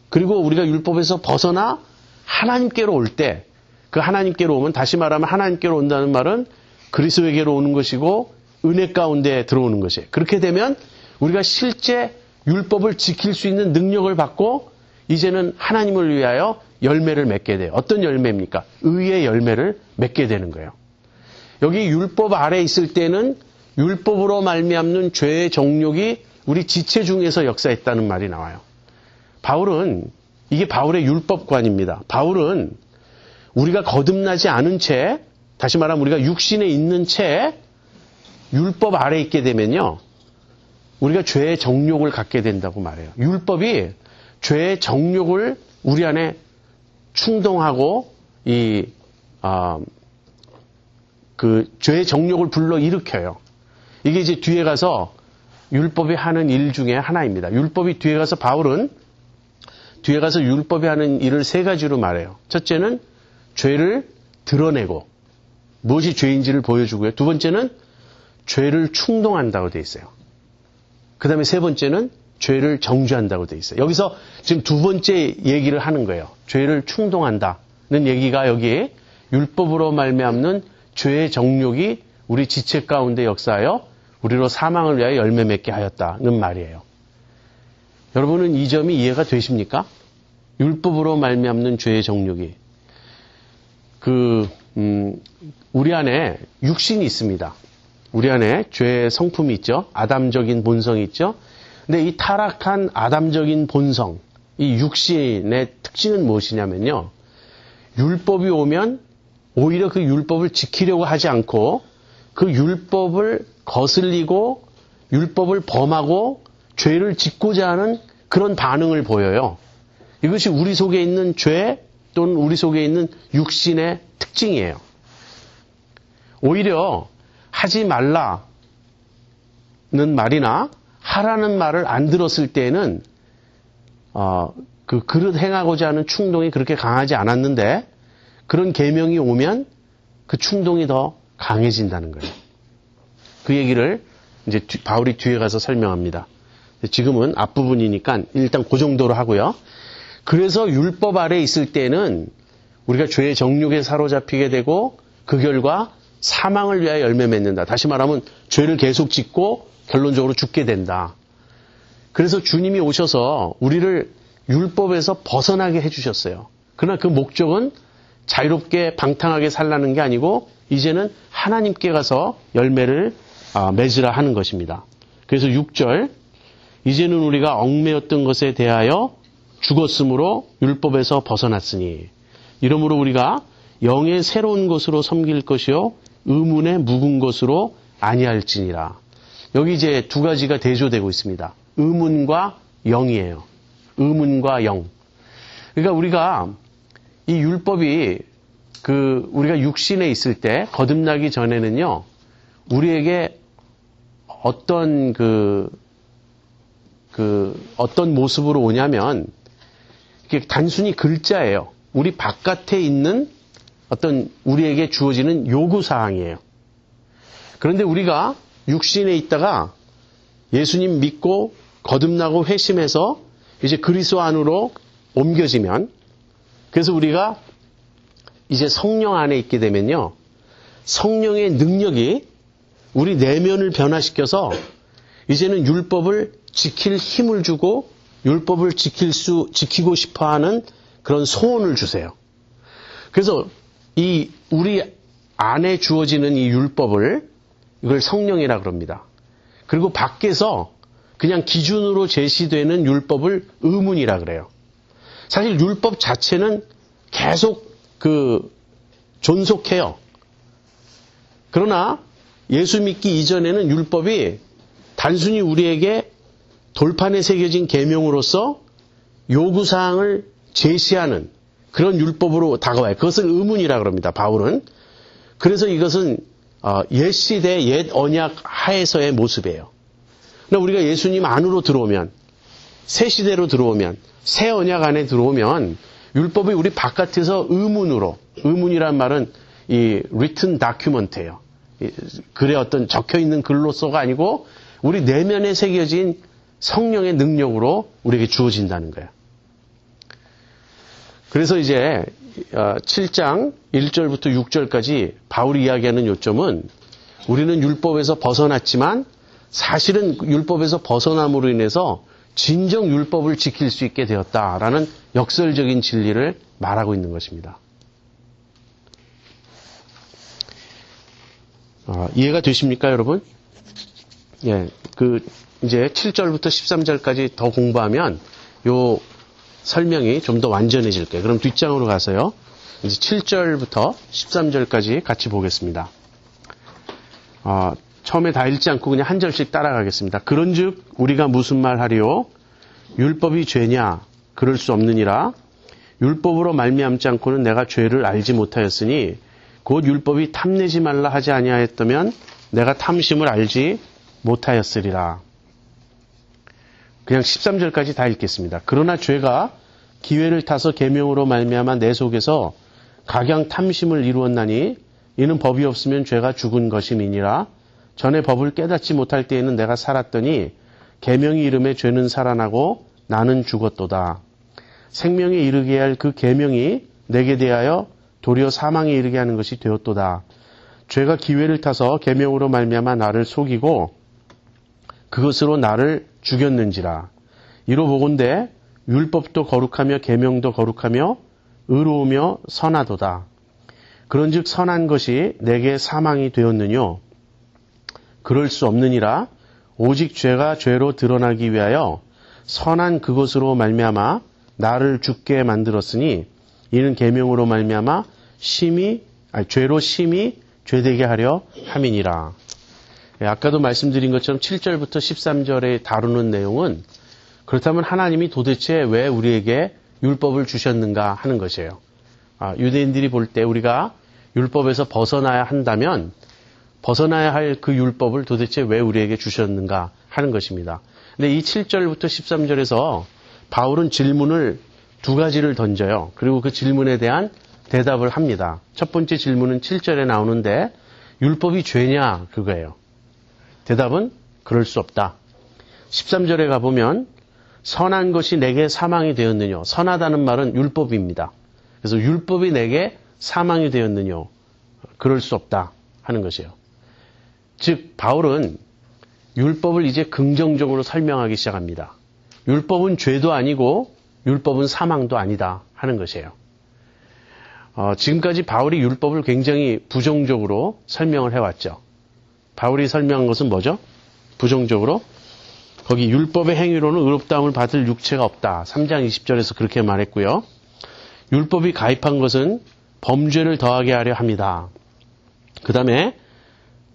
그리고 우리가 율법에서 벗어나 하나님께로 올 때 그 하나님께로 오면 다시 말하면 하나님께로 온다는 말은 그리스도에게로 오는 것이고 은혜 가운데 들어오는 것이에요. 그렇게 되면 우리가 실제 율법을 지킬 수 있는 능력을 받고 이제는 하나님을 위하여 열매를 맺게 돼요. 어떤 열매입니까? 의의 열매를 맺게 되는 거예요. 여기 율법 아래 있을 때는 율법으로 말미암는 죄의 정욕이 우리 지체 중에서 역사했다는 말이 나와요. 바울은 이게 바울의 율법관입니다. 바울은 우리가 거듭나지 않은 채 다시 말하면 우리가 육신에 있는 채 율법 아래 있게 되면요. 우리가 죄의 정욕을 갖게 된다고 말해요. 율법이 죄의 정욕을 우리 안에 충동하고 죄의 정욕을 불러 일으켜요. 이게 이제 뒤에 가서 율법이 하는 일 중에 하나입니다. 율법이 뒤에 가서 바울은 뒤에 가서 율법이 하는 일을 세 가지로 말해요. 첫째는 죄를 드러내고 무엇이 죄인지를 보여주고요. 두 번째는 죄를 충동한다고 돼 있어요. 그 다음에 세 번째는 죄를 정죄한다고 돼 있어요. 여기서 지금 두 번째 얘기를 하는 거예요. 죄를 충동한다는 얘기가 여기에 율법으로 말미암는 죄의 정욕이 우리 지체 가운데 역사하여 우리로 사망을 위하여 열매 맺게 하였다는 말이에요. 여러분은 이 점이 이해가 되십니까? 율법으로 말미암는 죄의 정욕이 우리 안에 육신이 있습니다. 우리 안에 죄의 성품이 있죠. 아담적인 본성이 있죠. 근데 이 타락한 아담적인 본성, 이 육신의 특징은 무엇이냐면요. 율법이 오면 오히려 그 율법을 지키려고 하지 않고 그 율법을 거슬리고 율법을 범하고 죄를 짓고자 하는 그런 반응을 보여요. 이것이 우리 속에 있는 죄 또는 우리 속에 있는 육신의 특징이에요. 오히려 하지 말라는 말이나 하라는 말을 안 들었을 때는 그 그릇 행하고자 하는 충동이 그렇게 강하지 않았는데 그런 계명이 오면 그 충동이 더 강해진다는 거예요. 그 얘기를 이제 바울이 뒤에 가서 설명합니다. 지금은 앞부분이니까 일단 그 정도로 하고요. 그래서 율법 아래 있을 때는 우리가 죄의 정욕에 사로잡히게 되고 그 결과 사망을 위하여 열매 맺는다. 다시 말하면 죄를 계속 짓고 결론적으로 죽게 된다. 그래서 주님이 오셔서 우리를 율법에서 벗어나게 해주셨어요. 그러나 그 목적은 자유롭게 방탕하게 살라는 게 아니고 이제는 하나님께 가서 열매를 맺으라 하는 것입니다. 그래서 6절, 이제는 우리가 얽매였던 것에 대하여 죽었으므로 율법에서 벗어났으니 이러므로 우리가 영의 새로운 것으로 섬길 것이요 의문의 묵은 것으로 아니할지니라. 여기 이제 두 가지가 대조되고 있습니다. 의문과 영이에요. 의문과 영. 그러니까 우리가 이 율법이 우리가 육신에 있을 때 거듭나기 전에는요, 우리에게 어떤 어떤 모습으로 오냐면, 이게 단순히 글자예요. 우리 바깥에 있는 어떤 우리에게 주어지는 요구사항이에요. 그런데 우리가 육신에 있다가 예수님 믿고 거듭나고 회심해서 이제 그리스도 안으로 옮겨지면, 그래서 우리가 이제 성령 안에 있게 되면요, 성령의 능력이 우리 내면을 변화시켜서 이제는 율법을 지킬 힘을 주고 율법을 지키고 싶어 하는 그런 소원을 주세요. 그래서 우리 안에 주어지는 이 율법을, 이걸 성령이라 그럽니다. 그리고 밖에서 그냥 기준으로 제시되는 율법을 의문이라 그래요. 사실 율법 자체는 계속 존속해요. 그러나 예수 믿기 이전에는 율법이 단순히 우리에게 돌판에 새겨진 계명으로서 요구사항을 제시하는 그런 율법으로 다가와요. 그것을 의문이라 그럽니다. 바울은. 그래서 이것은 옛 시대 옛 언약 하에서의 모습이에요. 그러나 우리가 예수님 안으로 들어오면, 새 시대로 들어오면, 새 언약 안에 들어오면 율법이 우리 바깥에서 의문으로, 의문이란 말은 이 written document예요. 글에 어떤 적혀있는 글로서가 아니고 우리 내면에 새겨진 성령의 능력으로 우리에게 주어진다는 거예요. 그래서 이제 7장 1절부터 6절까지 바울이 이야기하는 요점은, 우리는 율법에서 벗어났지만 사실은 율법에서 벗어남으로 인해서 진정 율법을 지킬 수 있게 되었다라는 역설적인 진리를 말하고 있는 것입니다. 이해가 되십니까, 여러분? 예, 이제 7절부터 13절까지 더 공부하면 요 설명이 좀 더 완전해질 거예요. 그럼 뒷장으로 가서요, 이제 7절부터 13절까지 같이 보겠습니다. 처음에 다 읽지 않고 그냥 한 절씩 따라가겠습니다. 그런즉 우리가 무슨 말 하리요? 율법이 죄냐? 그럴 수 없느니라. 율법으로 말미암지 않고는 내가 죄를 알지 못하였으니 곧 율법이 탐내지 말라 하지 아니하였다면 내가 탐심을 알지 못하였으리라. 그냥 13절까지 다 읽겠습니다. 그러나 죄가 기회를 타서 계명으로 말미암아 내 속에서 각양 탐심을 이루었나니 이는 법이 없으면 죄가 죽은 것임이니라. 전에 법을 깨닫지 못할 때에는 내가 살았더니 계명이 이름에 죄는 살아나고 나는 죽었도다. 생명에 이르게 할 그 계명이 내게 대하여 도리어 사망에 이르게 하는 것이 되었도다. 죄가 기회를 타서 계명으로 말미암아 나를 속이고 그것으로 나를 죽였는지라. 이로 보건대 율법도 거룩하며 계명도 거룩하며 의로우며 선하도다. 그런즉 선한 것이 내게 사망이 되었느뇨? 그럴 수 없느니라. 오직 죄가 죄로 드러나기 위하여 선한 그것으로 말미암아 나를 죽게 만들었으니 이는 계명으로 말미암아 죄로 심히 죄되게 하려 함이니라. 아까도 말씀드린 것처럼 7절부터 13절에 다루는 내용은, 그렇다면 하나님이 도대체 왜 우리에게 율법을 주셨는가 하는 것이에요. 유대인들이 볼 때 우리가 율법에서 벗어나야 한다면 벗어나야 할 그 율법을 도대체 왜 우리에게 주셨는가 하는 것입니다. 근데 이 7절부터 13절에서 바울은 질문을 두 가지를 던져요. 그리고 그 질문에 대한 대답을 합니다. 첫 번째 질문은 7절에 나오는데 율법이 죄냐? 그거예요. 대답은 그럴 수 없다. 13절에 가보면 선한 것이 내게 사망이 되었느뇨? 선하다는 말은 율법입니다. 그래서 율법이 내게 사망이 되었느뇨? 그럴 수 없다. 하는 것이에요. 즉 바울은 율법을 이제 긍정적으로 설명하기 시작합니다. 율법은 죄도 아니고 율법은 사망도 아니다 하는 것이에요. 지금까지 바울이 율법을 굉장히 부정적으로 설명을 해왔죠. 바울이 설명한 것은 뭐죠? 부정적으로 거기 율법의 행위로는 의롭다함을 받을 육체가 없다. 3장 20절에서 그렇게 말했고요. 율법이 가입한 것은 범죄를 더하게 하려 합니다. 그 다음에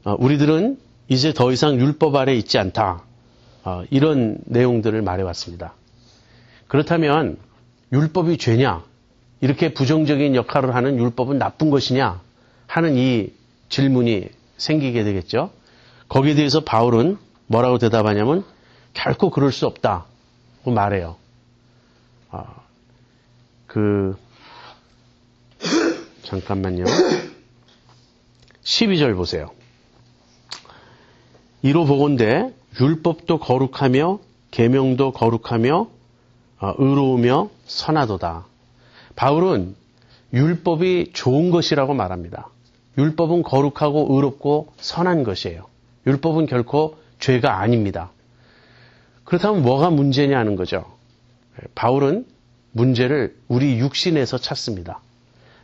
우리들은 이제 더 이상 율법 아래 있지 않다. 이런 내용들을 말해왔습니다. 그렇다면 율법이 죄냐? 이렇게 부정적인 역할을 하는 율법은 나쁜 것이냐? 하는 이 질문이 생기게 되겠죠. 거기에 대해서 바울은 뭐라고 대답하냐면 결코 그럴 수 없다고 말해요. 잠깐만요. 12절 보세요. 이로 보건대 율법도 거룩하며 계명도 거룩하며 의로우며 선하도다. 바울은 율법이 좋은 것이라고 말합니다. 율법은 거룩하고 의롭고 선한 것이에요. 율법은 결코 죄가 아닙니다. 그렇다면 뭐가 문제냐 하는 거죠. 바울은 문제를 우리 육신에서 찾습니다.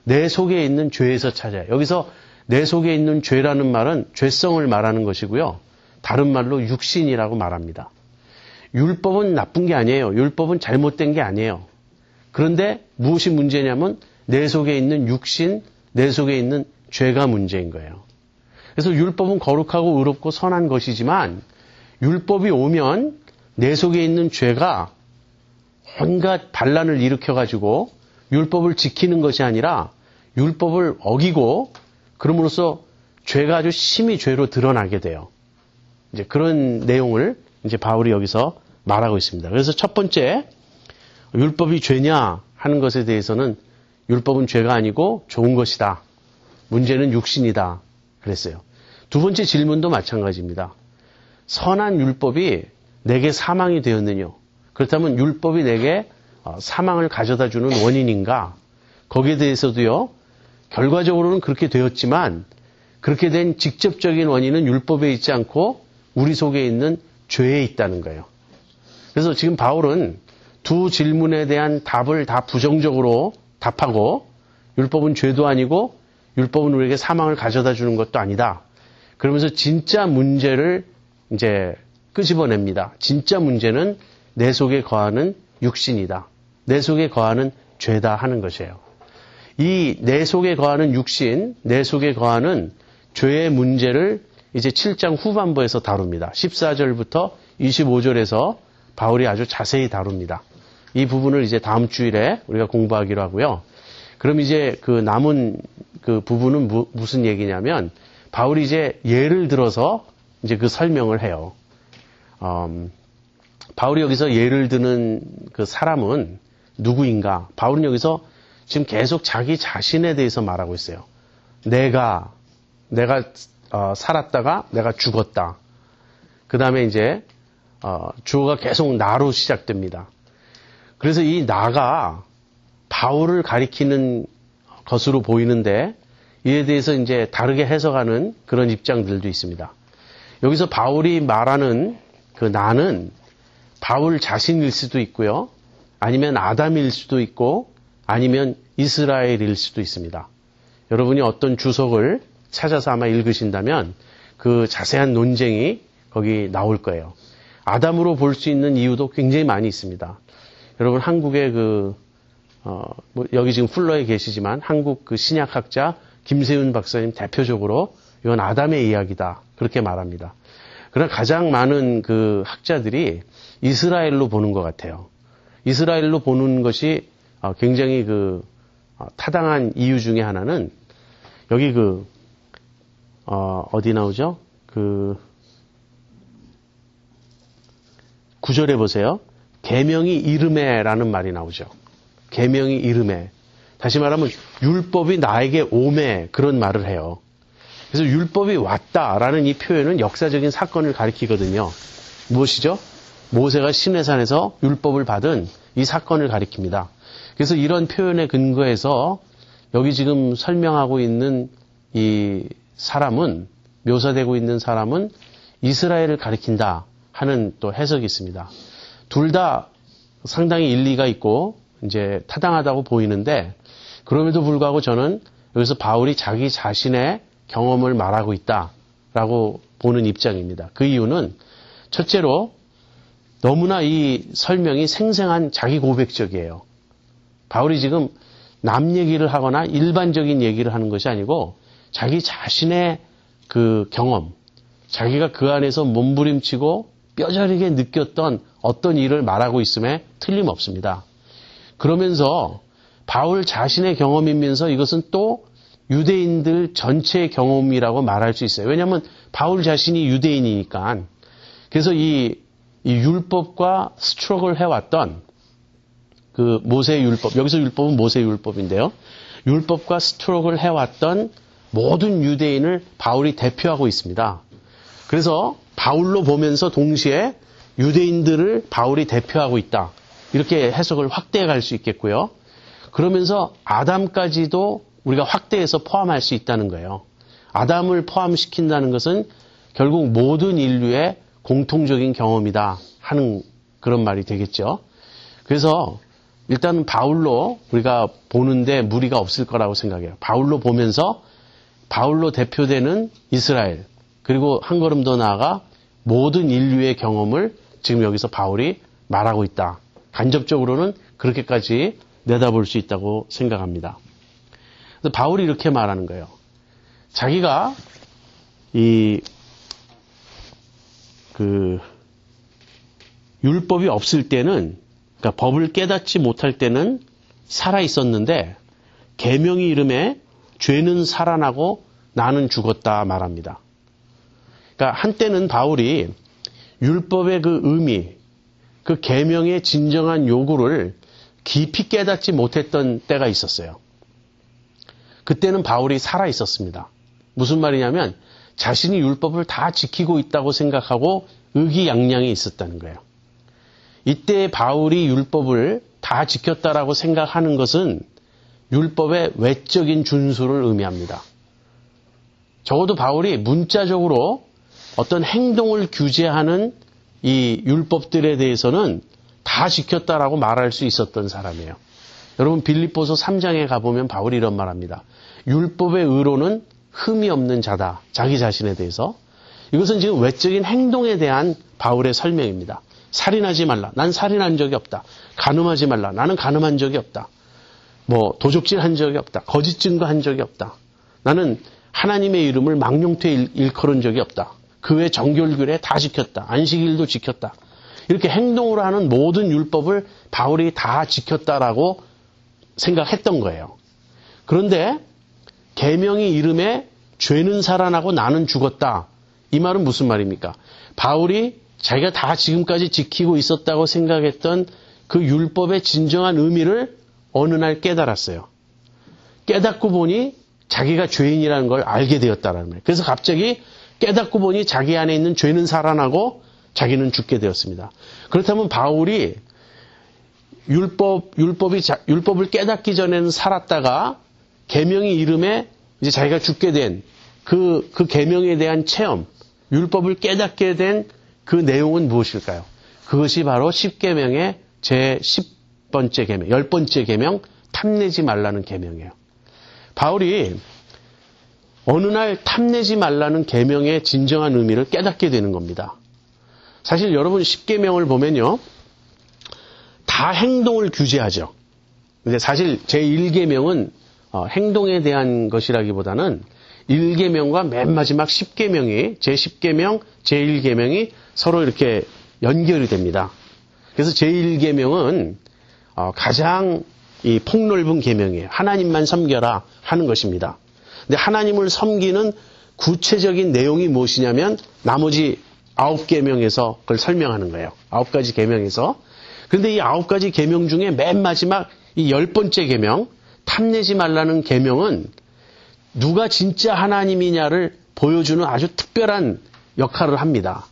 내 속에 있는 죄에서 찾아요. 여기서 내 속에 있는 죄라는 말은 죄성을 말하는 것이고요. 다른 말로 육신이라고 말합니다. 율법은 나쁜 게 아니에요. 율법은 잘못된 게 아니에요. 그런데 무엇이 문제냐면 내 속에 있는 육신, 내 속에 있는 죄가 문제인 거예요. 그래서 율법은 거룩하고 의롭고 선한 것이지만 율법이 오면 내 속에 있는 죄가 온갖 반란을 일으켜가지고 율법을 지키는 것이 아니라 율법을 어기고 그럼으로써 죄가 아주 심히 죄로 드러나게 돼요. 이제 그런 내용을 이제 바울이 여기서 말하고 있습니다. 그래서 첫 번째, 율법이 죄냐 하는 것에 대해서는 율법은 죄가 아니고 좋은 것이다. 문제는 육신이다. 그랬어요. 두 번째 질문도 마찬가지입니다. 선한 율법이 내게 사망이 되었느냐? 그렇다면 율법이 내게 사망을 가져다 주는 원인인가? 거기에 대해서도요, 결과적으로는 그렇게 되었지만 그렇게 된 직접적인 원인은 율법에 있지 않고 우리 속에 있는 죄에 있다는 거예요. 그래서 지금 바울은 두 질문에 대한 답을 다 부정적으로 답하고 율법은 죄도 아니고 율법은 우리에게 사망을 가져다 주는 것도 아니다. 그러면서 진짜 문제를 이제 끄집어냅니다. 진짜 문제는 내 속에 거하는 육신이다. 내 속에 거하는 죄다 하는 것이에요. 이 내 속에 거하는 육신, 내 속에 거하는 죄의 문제를 이제 7장 후반부에서 다룹니다. 14절부터 25절에서 바울이 아주 자세히 다룹니다. 이 부분을 이제 다음 주일에 우리가 공부하기로 하고요. 그럼 이제 그 남은 그 부분은 무슨 얘기냐면 바울이 이제 예를 들어서 이제 그 설명을 해요. 바울이 여기서 예를 드는 그 사람은 누구인가? 바울은 여기서 지금 계속 자기 자신에 대해서 말하고 있어요. 내가 살았다가 내가 죽었다. 그 다음에 이제 주어가 계속 나로 시작됩니다. 그래서 이 나가 바울을 가리키는 것으로 보이는데 이에 대해서 이제 다르게 해석하는 그런 입장들도 있습니다. 여기서 바울이 말하는 그 나는 바울 자신일 수도 있고요. 아니면 아담일 수도 있고 아니면 이스라엘일 수도 있습니다. 여러분이 어떤 주석을 찾아서 아마 읽으신다면 그 자세한 논쟁이 거기 나올 거예요. 아담으로 볼 수 있는 이유도 굉장히 많이 있습니다. 여러분 한국의 여기 지금 풀러에 계시지만 한국 그 신약학자 김세윤 박사님 대표적으로 이건 아담의 이야기다. 그렇게 말합니다. 그러나 가장 많은 그 학자들이 이스라엘로 보는 것 같아요. 이스라엘로 보는 것이 굉장히 타당한 이유 중에 하나는 여기 어디 나오죠? 9절에 보세요. 계명이 이름에라는 말이 나오죠. 계명이 이름에. 다시 말하면 율법이 나에게 오매 그런 말을 해요. 그래서 율법이 왔다라는 이 표현은 역사적인 사건을 가리키거든요. 무엇이죠? 모세가 시내산에서 율법을 받은 이 사건을 가리킵니다. 그래서 이런 표현에 근거해서 여기 지금 설명하고 있는 이 사람은, 묘사되고 있는 사람은 이스라엘을 가리킨다 하는 또 해석이 있습니다. 둘 다 상당히 일리가 있고 이제 타당하다고 보이는데, 그럼에도 불구하고 저는 여기서 바울이 자기 자신의 경험을 말하고 있다라고 보는 입장입니다. 그 이유는 첫째로 너무나 이 설명이 생생한 자기 고백적이에요. 바울이 지금 남 얘기를 하거나 일반적인 얘기를 하는 것이 아니고 자기 자신의 그 경험, 자기가 그 안에서 몸부림치고 뼈저리게 느꼈던 어떤 일을 말하고 있음에 틀림없습니다. 그러면서 바울 자신의 경험이면서 이것은 또 유대인들 전체의 경험이라고 말할 수 있어요. 왜냐하면 바울 자신이 유대인이니까. 그래서 이 율법과 스트럭을 해왔던 그 모세의 율법, 여기서 율법은 모세의 율법인데요. 율법과 스트럭을 해왔던 모든 유대인을 바울이 대표하고 있습니다. 그래서 바울로 보면서 동시에 유대인들을 바울이 대표하고 있다. 이렇게 해석을 확대해 갈 수 있겠고요. 그러면서 아담까지도 우리가 확대해서 포함할 수 있다는 거예요. 아담을 포함시킨다는 것은 결국 모든 인류의 공통적인 경험이다 하는 그런 말이 되겠죠. 그래서 일단 바울로 우리가 보는데 무리가 없을 거라고 생각해요. 바울로 보면서 바울로 대표되는 이스라엘, 그리고 한 걸음 더 나아가 모든 인류의 경험을 지금 여기서 바울이 말하고 있다. 간접적으로는 그렇게까지 내다볼 수 있다고 생각합니다. 그래서 바울이 이렇게 말하는 거예요. 자기가 율법이 없을 때는, 그러니까 법을 깨닫지 못할 때는 살아 있었는데 계명이 이름에 죄는 살아나고 나는 죽었다 말합니다. 그러니까 한때는 바울이 율법의 그 의미, 그 계명의 진정한 요구를 깊이 깨닫지 못했던 때가 있었어요. 그때는 바울이 살아 있었습니다. 무슨 말이냐면 자신이 율법을 다 지키고 있다고 생각하고 의기양양이 있었다는 거예요. 이때 바울이 율법을 다 지켰다라고 생각하는 것은 율법의 외적인 준수를 의미합니다. 적어도 바울이 문자적으로 어떤 행동을 규제하는 이 율법들에 대해서는 다 지켰다라고 말할 수 있었던 사람이에요. 여러분 빌립보서 3장에 가보면 바울이 이런 말합니다. 율법의 의로는 흠이 없는 자다. 자기 자신에 대해서. 이것은 지금 외적인 행동에 대한 바울의 설명입니다. 살인하지 말라. 난 살인한 적이 없다. 간음하지 말라. 나는 간음한 적이 없다. 도적질한 적이 없다. 거짓 증거한 적이 없다. 나는 하나님의 이름을 망령되이 일컬은 적이 없다. 그 외 정결규례 다 지켰다. 안식일도 지켰다. 이렇게 행동으로 하는 모든 율법을 바울이 다 지켰다라고 생각했던 거예요. 그런데 계명이 이름에 죄는 살아나고 나는 죽었다. 이 말은 무슨 말입니까? 바울이 자기가 다 지금까지 지키고 있었다고 생각했던 그 율법의 진정한 의미를 어느 날 깨달았어요. 깨닫고 보니 자기가 죄인이라는 걸 알게 되었다는 거예요. 그래서 갑자기 깨닫고 보니 자기 안에 있는 죄는 살아나고 자기는 죽게 되었습니다. 그렇다면 바울이 율법을 깨닫기 전에는 살았다가 계명이 이름에 이제 자기가 죽게 된 그 계명에 대한 체험, 율법을 깨닫게 된 그 내용은 무엇일까요? 그것이 바로 10계명의 제 10번째 계명, 10번째 계명, 탐내지 말라는 계명이에요. 바울이 어느 날 탐내지 말라는 계명의 진정한 의미를 깨닫게 되는 겁니다. 사실 여러분 10계명을 보면요. 다 행동을 규제하죠. 근데 사실 제1계명은 행동에 대한 것이라기보다는 1계명과 맨 마지막 10계명이 제10계명, 제1계명이 서로 이렇게 연결이 됩니다. 그래서 제1계명은 가장 이 폭넓은 계명이에요. 하나님만 섬겨라 하는 것입니다. 근데 하나님을 섬기는 구체적인 내용이 무엇이냐면 나머지 9계명에서 그걸 설명하는 거예요. 9가지 계명에서. 그런데 이 9가지 계명 중에 맨 마지막 이 10번째 계명, 탐내지 말라는 계명은 누가 진짜 하나님이냐를 보여주는 아주 특별한 역할을 합니다.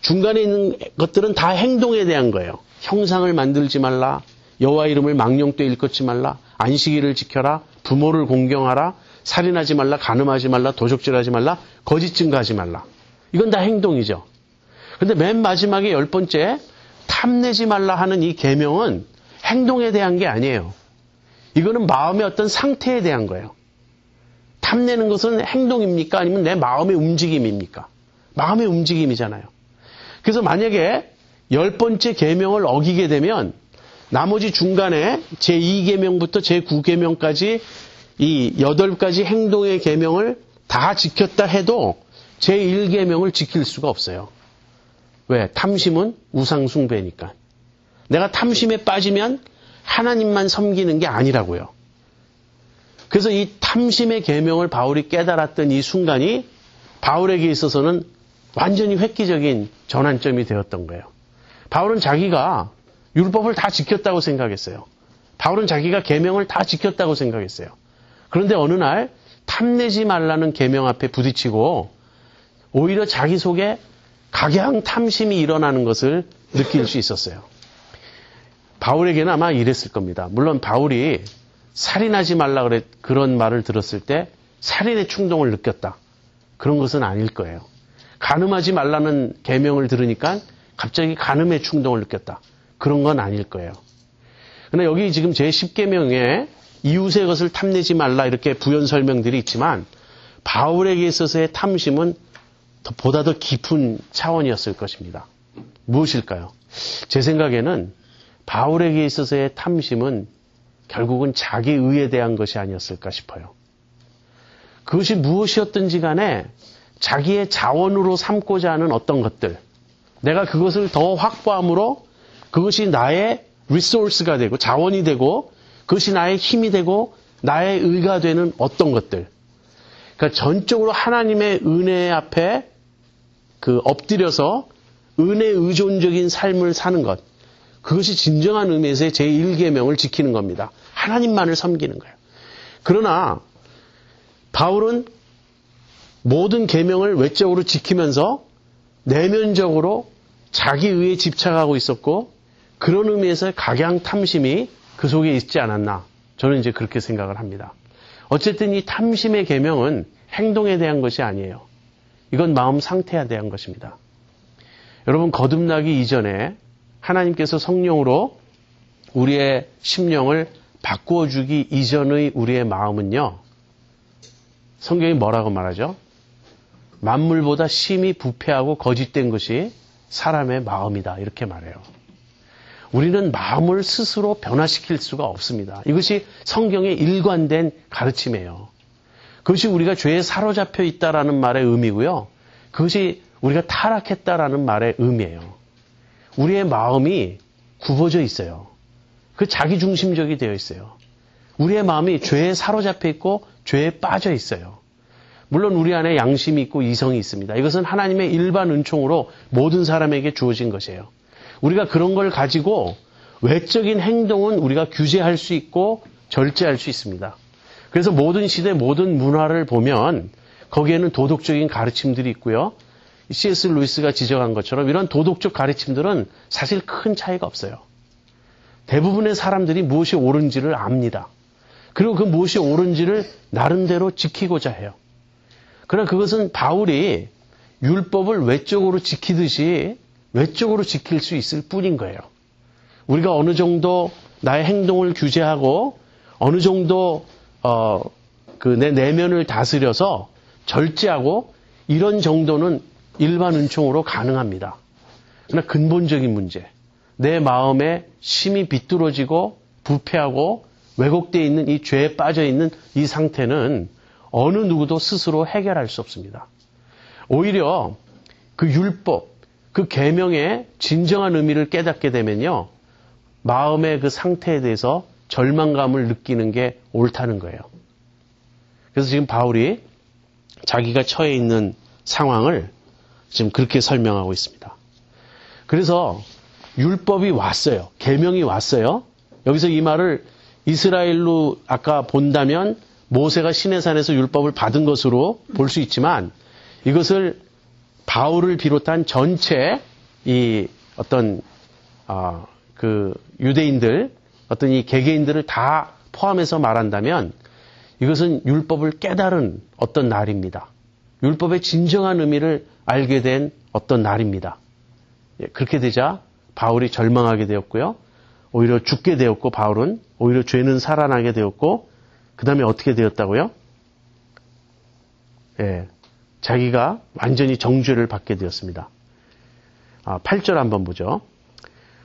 중간에 있는 것들은 다 행동에 대한 거예요. 형상을 만들지 말라, 여호와 이름을 망령되이 일컫지 말라, 안식일을 지켜라, 부모를 공경하라, 살인하지 말라, 간음하지 말라, 도적질하지 말라, 거짓 증거하지 말라. 이건 다 행동이죠. 그런데 맨 마지막에 10번째 탐내지 말라 하는 이 계명은 행동에 대한 게 아니에요. 이거는 마음의 어떤 상태에 대한 거예요. 탐내는 것은 행동입니까? 아니면 내 마음의 움직임입니까? 마음의 움직임이잖아요. 그래서 만약에 10번째 계명을 어기게 되면 나머지 중간에 제2계명부터 제9계명까지 이 8가지 행동의 계명을 다 지켰다 해도 제1계명을 지킬 수가 없어요. 왜? 탐심은 우상숭배니까. 내가 탐심에 빠지면 하나님만 섬기는 게 아니라고요. 그래서 이 탐심의 계명을 바울이 깨달았던 이 순간이 바울에게 있어서는 완전히 획기적인 전환점이 되었던 거예요. 바울은 자기가 율법을 다 지켰다고 생각했어요. 바울은 자기가 계명을 다 지켰다고 생각했어요. 그런데 어느 날 탐내지 말라는 계명 앞에 부딪히고 오히려 자기 속에 각양 탐심이 일어나는 것을 느낄 수 있었어요. 바울에게는 아마 이랬을 겁니다. 물론 바울이 살인하지 말라 그런 말을 들었을 때 살인의 충동을 느꼈다. 그런 것은 아닐 거예요. 간음하지 말라는 계명을 들으니까 갑자기 간음의 충동을 느꼈다. 그런 건 아닐 거예요. 그러나 여기 지금 제10계명에 이웃의 것을 탐내지 말라 이렇게 부연 설명들이 있지만 바울에게 있어서의 탐심은 보다 더 깊은 차원이었을 것입니다. 무엇일까요? 제 생각에는 바울에게 있어서의 탐심은 결국은 자기 의에 대한 것이 아니었을까 싶어요. 그것이 무엇이었든지 간에 자기의 자원으로 삼고자 하는 어떤 것들, 내가 그것을 더 확보함으로 그것이 나의 리소스가 되고 자원이 되고 그것이 나의 힘이 되고 나의 의가 되는 어떤 것들. 그러니까 전적으로 하나님의 은혜 앞에 엎드려서 은혜 의존적인 삶을 사는 것. 그것이 진정한 의미에서의 제1계명을 지키는 겁니다. 하나님만을 섬기는 거예요. 그러나 바울은 모든 계명을 외적으로 지키면서 내면적으로 자기 의에 집착하고 있었고 그런 의미에서 각양 탐심이 그 속에 있지 않았나. 저는 이제 그렇게 생각을 합니다. 어쨌든 이 탐심의 계명은 행동에 대한 것이 아니에요. 이건 마음 상태에 대한 것입니다. 여러분 거듭나기 이전에 하나님께서 성령으로 우리의 심령을 바꾸어 주기 이전의 우리의 마음은요. 성경이 뭐라고 말하죠? 만물보다 심히 부패하고 거짓된 것이 사람의 마음이다. 이렇게 말해요. 우리는 마음을 스스로 변화시킬 수가 없습니다. 이것이 성경의 일관된 가르침이에요. 그것이 우리가 죄에 사로잡혀 있다라는 말의 의미고요. 그것이 우리가 타락했다라는 말의 의미예요. 우리의 마음이 굽어져 있어요. 그 자기중심적이 되어 있어요. 우리의 마음이 죄에 사로잡혀 있고 죄에 빠져 있어요. 물론 우리 안에 양심이 있고 이성이 있습니다. 이것은 하나님의 일반 은총으로 모든 사람에게 주어진 것이에요. 우리가 그런 걸 가지고 외적인 행동은 우리가 규제할 수 있고 절제할 수 있습니다. 그래서 모든 시대 모든 문화를 보면 거기에는 도덕적인 가르침들이 있고요. C.S. 루이스가 지적한 것처럼 이런 도덕적 가르침들은 사실 큰 차이가 없어요. 대부분의 사람들이 무엇이 옳은지를 압니다. 그리고 그 무엇이 옳은지를 나름대로 지키고자 해요. 그러나 그것은 바울이 율법을 외적으로 지키듯이 외적으로 지킬 수 있을 뿐인 거예요. 우리가 어느 정도 나의 행동을 규제하고 어느 정도 내 내면을 다스려서 절제하고 이런 정도는 일반 은총으로 가능합니다. 그러나 근본적인 문제, 내 마음에 심히 비뚤어지고 부패하고 왜곡되어 있는 이 죄에 빠져 있는 이 상태는 어느 누구도 스스로 해결할 수 없습니다. 오히려 그 율법, 그 계명의 진정한 의미를 깨닫게 되면요. 마음의 그 상태에 대해서 절망감을 느끼는 게 옳다는 거예요. 그래서 지금 바울이 자기가 처해 있는 상황을 지금 그렇게 설명하고 있습니다. 그래서 율법이 왔어요. 계명이 왔어요. 여기서 이 말을 이스라엘로 아까 본다면 모세가 시내산에서 율법을 받은 것으로 볼 수 있지만 이것을 바울을 비롯한 전체 이 어떤 그 유대인들 어떤 이 개개인들을 다 포함해서 말한다면 이것은 율법을 깨달은 어떤 날입니다. 율법의 진정한 의미를 알게 된 어떤 날입니다. 그렇게 되자 바울이 절망하게 되었고요. 오히려 죽게 되었고 바울은 오히려 죄는 살아나게 되었고 그 다음에 어떻게 되었다고요? 자기가 완전히 정죄를 받게 되었습니다. 8절 한번 보죠.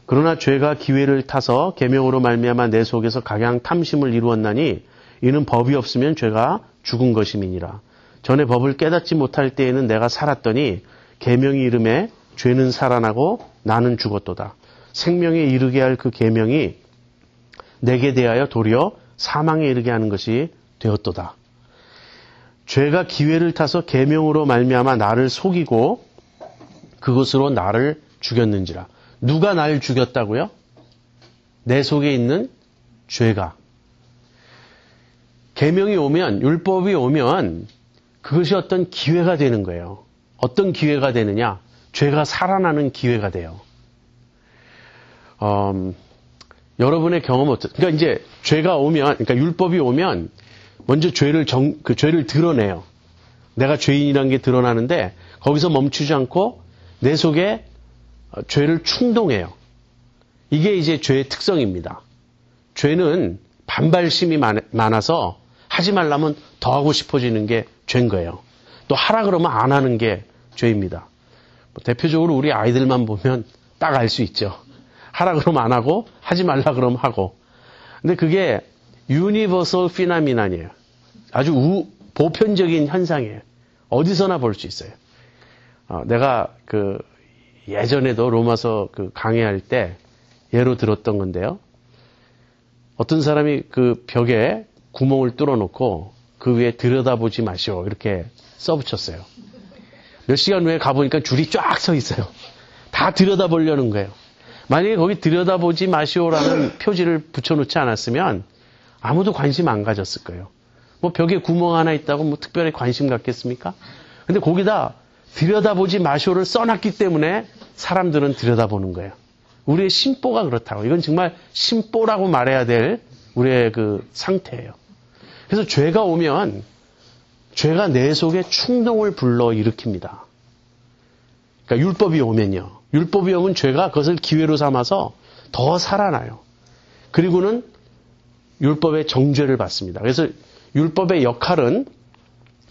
그러나 죄가 기회를 타서 계명으로 말미암아 내 속에서 각양 탐심을 이루었나니 이는 법이 없으면 죄가 죽은 것임이니라. 전에 법을 깨닫지 못할 때에는 내가 살았더니 계명이 이름에 죄는 살아나고 나는 죽었도다. 생명에 이르게 할 그 계명이 내게 대하여 도리어 사망에 이르게 하는 것이 되었도다. 죄가 기회를 타서 계명으로 말미암아 나를 속이고 그것으로 나를 죽였는지라. 누가 날 죽였다고요? 내 속에 있는 죄가. 계명이 오면, 율법이 오면 그것이 어떤 기회가 되는 거예요. 어떤 기회가 되느냐? 죄가 살아나는 기회가 돼요. 여러분의 경험은 어떻게? 그러니까 이제 죄가 오면, 그러니까 율법이 오면 먼저 죄를 드러내요. 내가 죄인이라는 게 드러나는데 거기서 멈추지 않고 내 속에 죄를 충동해요. 이게 이제 죄의 특성입니다. 죄는 반발심이 많아서 하지 말라면 더 하고 싶어지는 게 죄인 거예요. 또 하라 그러면 안 하는 게 죄입니다. 대표적으로 우리 아이들만 보면 딱 알 수 있죠. 하라 그러면 안 하고 하지 말라 그러면 하고. 근데 그게 유니버설 피나미난이에요. 아주 보편적인 현상이에요. 어디서나 볼 수 있어요. 내가 예전에도 로마서 강의할 때 예로 들었던 건데요. 어떤 사람이 그 벽에 구멍을 뚫어놓고 그 위에 들여다보지 마시오 이렇게 써붙였어요. 몇 시간 후에 가보니까 줄이 쫙 서 있어요. 다 들여다보려는 거예요. 만약에 거기 들여다보지 마시오라는 표지를 붙여놓지 않았으면 아무도 관심 안 가졌을 거예요. 뭐 벽에 구멍 하나 있다고 뭐 특별히 관심 갖겠습니까? 근데 거기다 들여다보지 마시오를 써놨기 때문에 사람들은 들여다보는 거예요. 우리의 심보가 그렇다고. 이건 정말 심보라고 말해야 될 우리의 상태예요. 그래서 죄가 오면 죄가 내 속에 충동을 불러일으킵니다. 그러니까 율법이 오면요. 율법이 오면 죄가 그것을 기회로 삼아서 더 살아나요. 그리고는 율법의 정죄를 받습니다. 그래서 율법의 역할은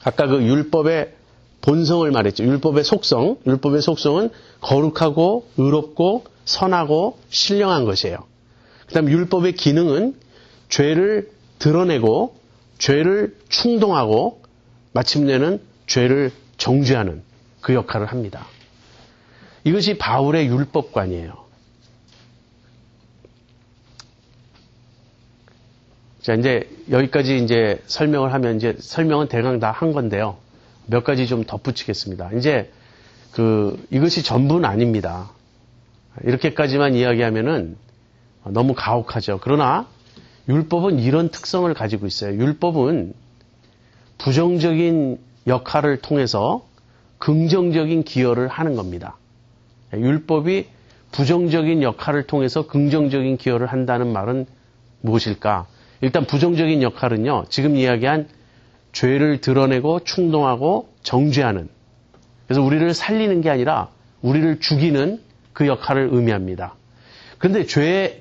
아까 율법의 본성을 말했죠. 율법의 속성은 거룩하고 의롭고 선하고 신령한 것이에요. 그다음 율법의 기능은 죄를 드러내고 죄를 충동하고 마침내는 죄를 정죄하는 그 역할을 합니다. 이것이 바울의 율법관이에요. 자, 이제 여기까지 이제 설명을 하면 이제 설명은 대강 다 한 건데요. 몇 가지 좀 덧붙이겠습니다. 이제 이것이 전부는 아닙니다. 이렇게까지만 이야기하면은 너무 가혹하죠. 그러나 율법은 이런 특성을 가지고 있어요. 율법은 부정적인 역할을 통해서 긍정적인 기여를 하는 겁니다. 율법이 부정적인 역할을 통해서 긍정적인 기여를 한다는 말은 무엇일까? 일단 부정적인 역할은요. 지금 이야기한 죄를 드러내고 충동하고 정죄하는, 그래서 우리를 살리는 게 아니라 우리를 죽이는 그 역할을 의미합니다. 그런데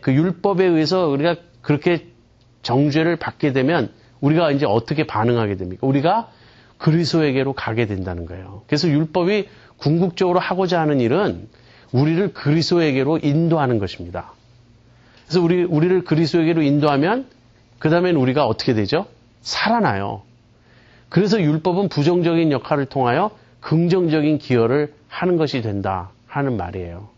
율법에 의해서 우리가 그렇게 정죄를 받게 되면 우리가 이제 어떻게 반응하게 됩니까? 우리가 그리스도에게로 가게 된다는 거예요. 그래서 율법이 궁극적으로 하고자 하는 일은 우리를 그리스도에게로 인도하는 것입니다. 그래서 우리를 그리스도에게로 인도하면 그 다음엔 우리가 어떻게 되죠? 살아나요. 그래서 율법은 부정적인 역할을 통하여 긍정적인 기여를 하는 것이 된다 하는 말이에요.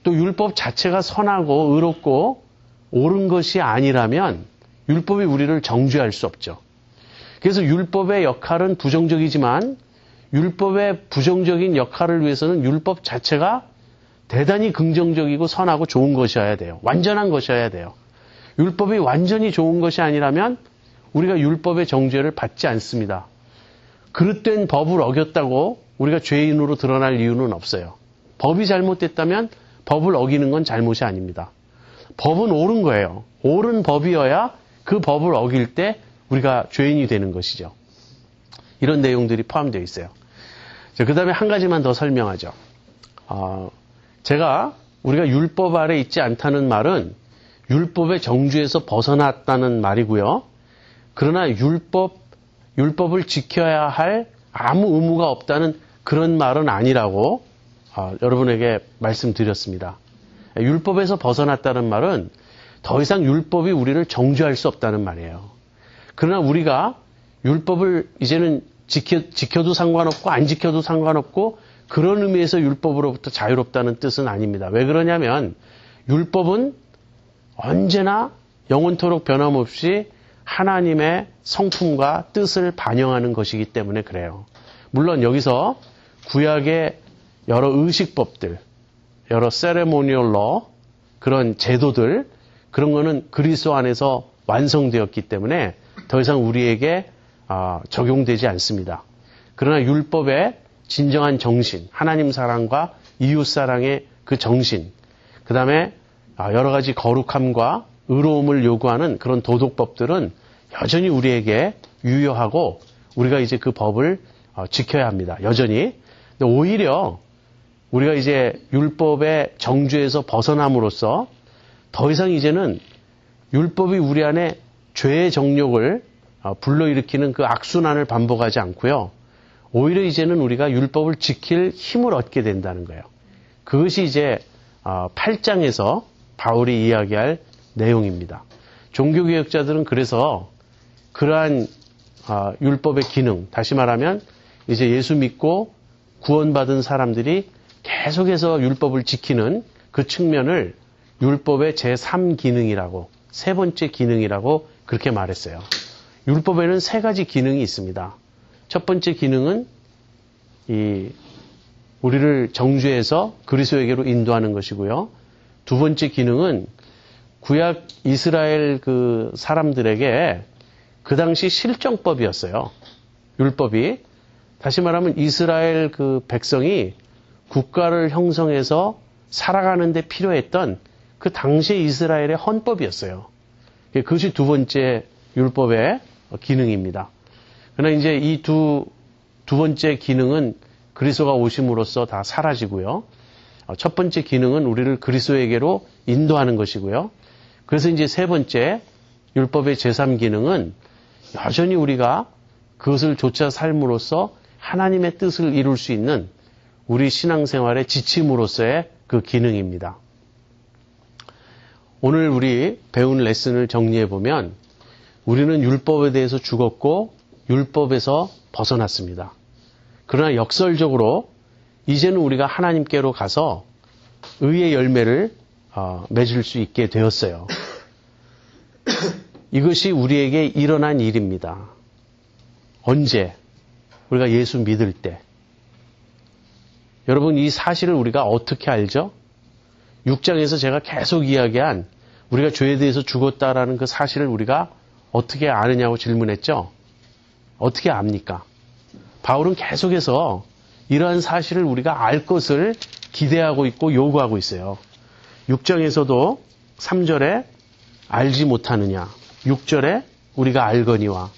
또 율법 자체가 선하고 의롭고 옳은 것이 아니라면 율법이 우리를 정죄할 수 없죠. 그래서 율법의 역할은 부정적이지만 율법의 부정적인 역할을 위해서는 율법 자체가 대단히 긍정적이고 선하고 좋은 것이어야 돼요. 완전한 것이어야 돼요. 율법이 완전히 좋은 것이 아니라면 우리가 율법의 정죄를 받지 않습니다. 그릇된 법을 어겼다고 우리가 죄인으로 드러날 이유는 없어요. 법이 잘못됐다면 법을 어기는 건 잘못이 아닙니다. 법은 옳은 거예요. 옳은 법이어야 그 법을 어길 때 우리가 죄인이 되는 것이죠. 이런 내용들이 포함되어 있어요. 그 다음에 한 가지만 더 설명하죠. 우리가 율법 아래 있지 않다는 말은 율법의 정죄에서 벗어났다는 말이고요. 그러나 율법을 지켜야 할 아무 의무가 없다는 그런 말은 아니라고 여러분에게 말씀드렸습니다. 율법에서 벗어났다는 말은 더 이상 율법이 우리를 정죄할 수 없다는 말이에요. 그러나 우리가 율법을 이제는 지켜도 상관없고 안 지켜도 상관없고 그런 의미에서 율법으로부터 자유롭다는 뜻은 아닙니다. 왜 그러냐면 율법은 언제나 영원토록 변함없이 하나님의 성품과 뜻을 반영하는 것이기 때문에 그래요. 물론 여기서 구약의 여러 의식법들, 여러 세레모니얼 러, 그런 제도들, 그런 거는 그리스도 안에서 완성되었기 때문에 더 이상 우리에게 적용되지 않습니다. 그러나 율법의 진정한 정신, 하나님 사랑과 이웃 사랑의 그 정신, 그 다음에 여러 가지 거룩함과 의로움을 요구하는 그런 도덕법들은 여전히 우리에게 유효하고 우리가 이제 그 법을 지켜야 합니다. 여전히. 근데 오히려 우리가 이제 율법의 정죄에서 벗어남으로써 더 이상 이제는 율법이 우리 안에 죄의 정욕을 불러일으키는 그 악순환을 반복하지 않고요. 오히려 이제는 우리가 율법을 지킬 힘을 얻게 된다는 거예요. 그것이 이제 8장에서 바울이 이야기할 내용입니다. 종교개혁자들은 그래서 그러한 율법의 기능, 다시 말하면 이제 예수 믿고 구원받은 사람들이 계속해서 율법을 지키는 그 측면을 율법의 제3기능이라고, 세 번째 기능이라고 그렇게 말했어요. 율법에는 세 가지 기능이 있습니다. 첫 번째 기능은 우리를 정죄해서 그리스도에게로 인도하는 것이고요. 두 번째 기능은 구약 이스라엘 그 사람들에게 그 당시 실정법이었어요. 율법이. 다시 말하면 이스라엘 그 백성이 국가를 형성해서 살아가는 데 필요했던 그 당시의 이스라엘의 헌법이었어요. 그것이 두 번째 율법의 기능입니다. 그러나 이제 이 두 번째 기능은 그리스도가 오심으로써 다 사라지고요. 첫 번째 기능은 우리를 그리스도에게로 인도하는 것이고요. 그래서 이제 세 번째 율법의 제3기능은 여전히 우리가 그것을 좇아 삶으로써 하나님의 뜻을 이룰 수 있는 우리 신앙생활의 지침으로서의 그 기능입니다. 오늘 우리 배운 레슨을 정리해 보면 우리는 율법에 대해서 죽었고 율법에서 벗어났습니다. 그러나 역설적으로 이제는 우리가 하나님께로 가서 의의 열매를 맺을 수 있게 되었어요. 이것이 우리에게 일어난 일입니다. 언제? 우리가 예수 믿을 때. 여러분, 이 사실을 우리가 어떻게 알죠? 6장에서 제가 계속 이야기한 우리가 죄에 대해서 죽었다라는 그 사실을 우리가 어떻게 아느냐고 질문했죠? 어떻게 압니까? 바울은 계속해서 이러한 사실을 우리가 알 것을 기대하고 있고 요구하고 있어요. 6장에서도 3절에 알지 못하느냐, 6절에 우리가 알거니와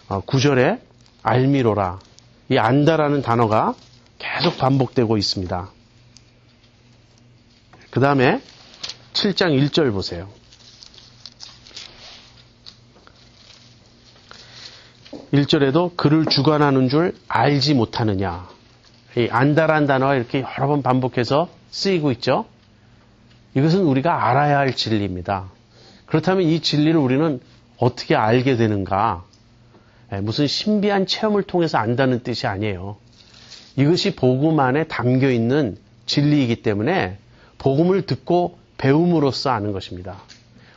9절에 알미로라. 이 안다라는 단어가 계속 반복되고 있습니다. 그 다음에 7장 1절 보세요. 1절에도 그를 주관하는 줄 알지 못하느냐. 이 안다라는 단어가 이렇게 여러 번 반복해서 쓰이고 있죠. 이것은 우리가 알아야 할 진리입니다. 그렇다면 이 진리를 우리는 어떻게 알게 되는가? 무슨 신비한 체험을 통해서 안다는 뜻이 아니에요. 이것이 복음 안에 담겨 있는 진리이기 때문에 복음을 듣고 배움으로써 아는 것입니다.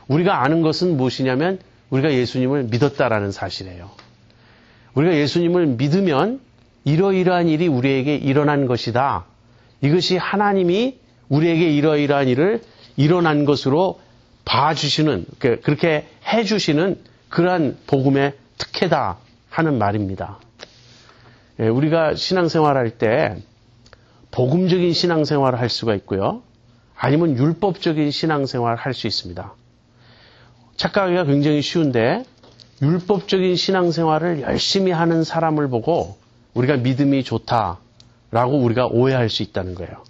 우리가 아는 것은 무엇이냐면 우리가 예수님을 믿었다라는 사실이에요. 우리가 예수님을 믿으면 이러이러한 일이 우리에게 일어난 것이다. 이것이 하나님이 우리에게 이러이러한 일을 일어난 것으로 봐주시는, 그렇게 해주시는 그러한 복음의 특혜다 하는 말입니다. 우리가 신앙생활할 때 복음적인 신앙생활을 할 수가 있고요. 아니면 율법적인 신앙생활을 할 수 있습니다. 착각하기가 굉장히 쉬운데 율법적인 신앙생활을 열심히 하는 사람을 보고 우리가 믿음이 좋다라고 우리가 오해할 수 있다는 거예요.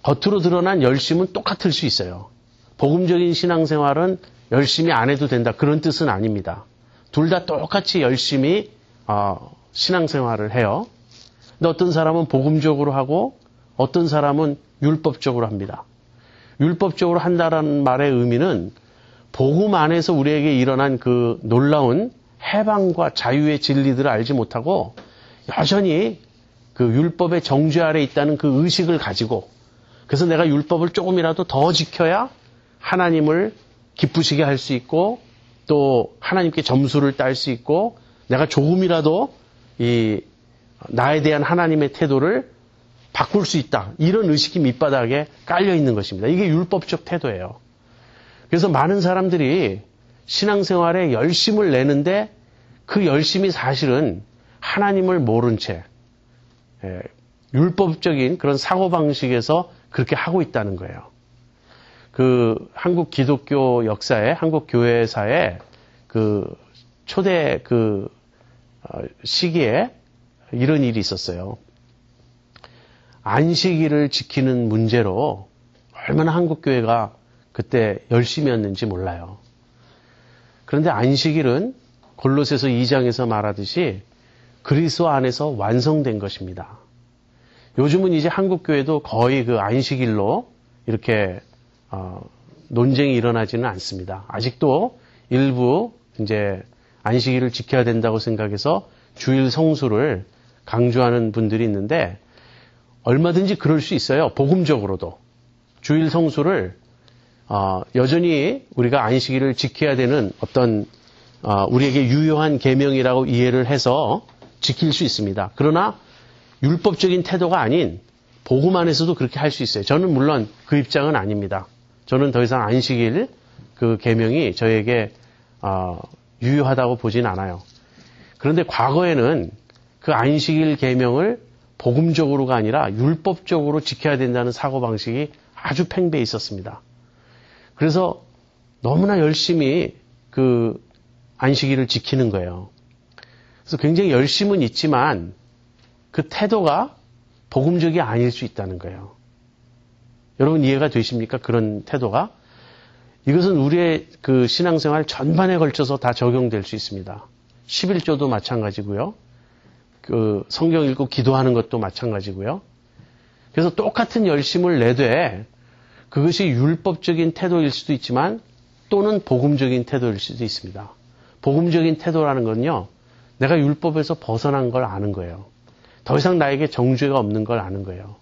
겉으로 드러난 열심은 똑같을 수 있어요. 복음적인 신앙생활은 열심히 안 해도 된다. 그런 뜻은 아닙니다. 둘 다 똑같이 열심히 신앙생활을 해요. 근데 어떤 사람은 복음적으로 하고 어떤 사람은 율법적으로 합니다. 율법적으로 한다라는 말의 의미는 복음 안에서 우리에게 일어난 그 놀라운 해방과 자유의 진리들을 알지 못하고 여전히 그 율법의 정죄 아래 있다는 그 의식을 가지고 그래서 내가 율법을 조금이라도 더 지켜야 하나님을 기쁘시게 할 수 있고 또 하나님께 점수를 딸 수 있고 내가 조금이라도 이 나에 대한 하나님의 태도를 바꿀 수 있다. 이런 의식이 밑바닥에 깔려 있는 것입니다. 이게 율법적 태도예요. 그래서 많은 사람들이 신앙생활에 열심을 내는데 그 열심이 사실은 하나님을 모른 채 율법적인 그런 사고방식에서 그렇게 하고 있다는 거예요. 그 한국 기독교 역사에, 한국 교회사에 그 초대 그 시기에 이런 일이 있었어요. 안식일을 지키는 문제로 얼마나 한국 교회가 그때 열심이었는지 몰라요. 그런데 안식일은 골로새서 2장에서 말하듯이 그리스도 안에서 완성된 것입니다. 요즘은 이제 한국 교회도 거의 그 안식일로 이렇게 논쟁이 일어나지는 않습니다. 아직도 일부 이제 안식일을 지켜야 된다고 생각해서 주일 성수를 강조하는 분들이 있는데 얼마든지 그럴 수 있어요. 복음적으로도. 주일 성수를 여전히 우리가 안식일을 지켜야 되는 어떤 우리에게 유효한 계명이라고 이해를 해서 지킬 수 있습니다. 그러나 율법적인 태도가 아닌 복음 안에서도 그렇게 할 수 있어요. 저는 물론 그 입장은 아닙니다. 저는 더 이상 안식일 그 계명이 저에게 유효하다고 보진 않아요. 그런데 과거에는 그 안식일 계명을 복음적으로가 아니라 율법적으로 지켜야 된다는 사고방식이 아주 팽배해 있었습니다. 그래서 너무나 열심히 그 안식일을 지키는 거예요. 그래서 굉장히 열심은 있지만 그 태도가 복음적이 아닐 수 있다는 거예요. 여러분 이해가 되십니까? 그런 태도가? 이것은 우리의 그 신앙생활 전반에 걸쳐서 다 적용될 수 있습니다. 11조도 마찬가지고요. 그 성경 읽고 기도하는 것도 마찬가지고요. 그래서 똑같은 열심을 내되 그것이 율법적인 태도일 수도 있지만 또는 복음적인 태도일 수도 있습니다. 복음적인 태도라는 건요. 내가 율법에서 벗어난 걸 아는 거예요. 더 이상 나에게 정죄가 없는 걸 아는 거예요.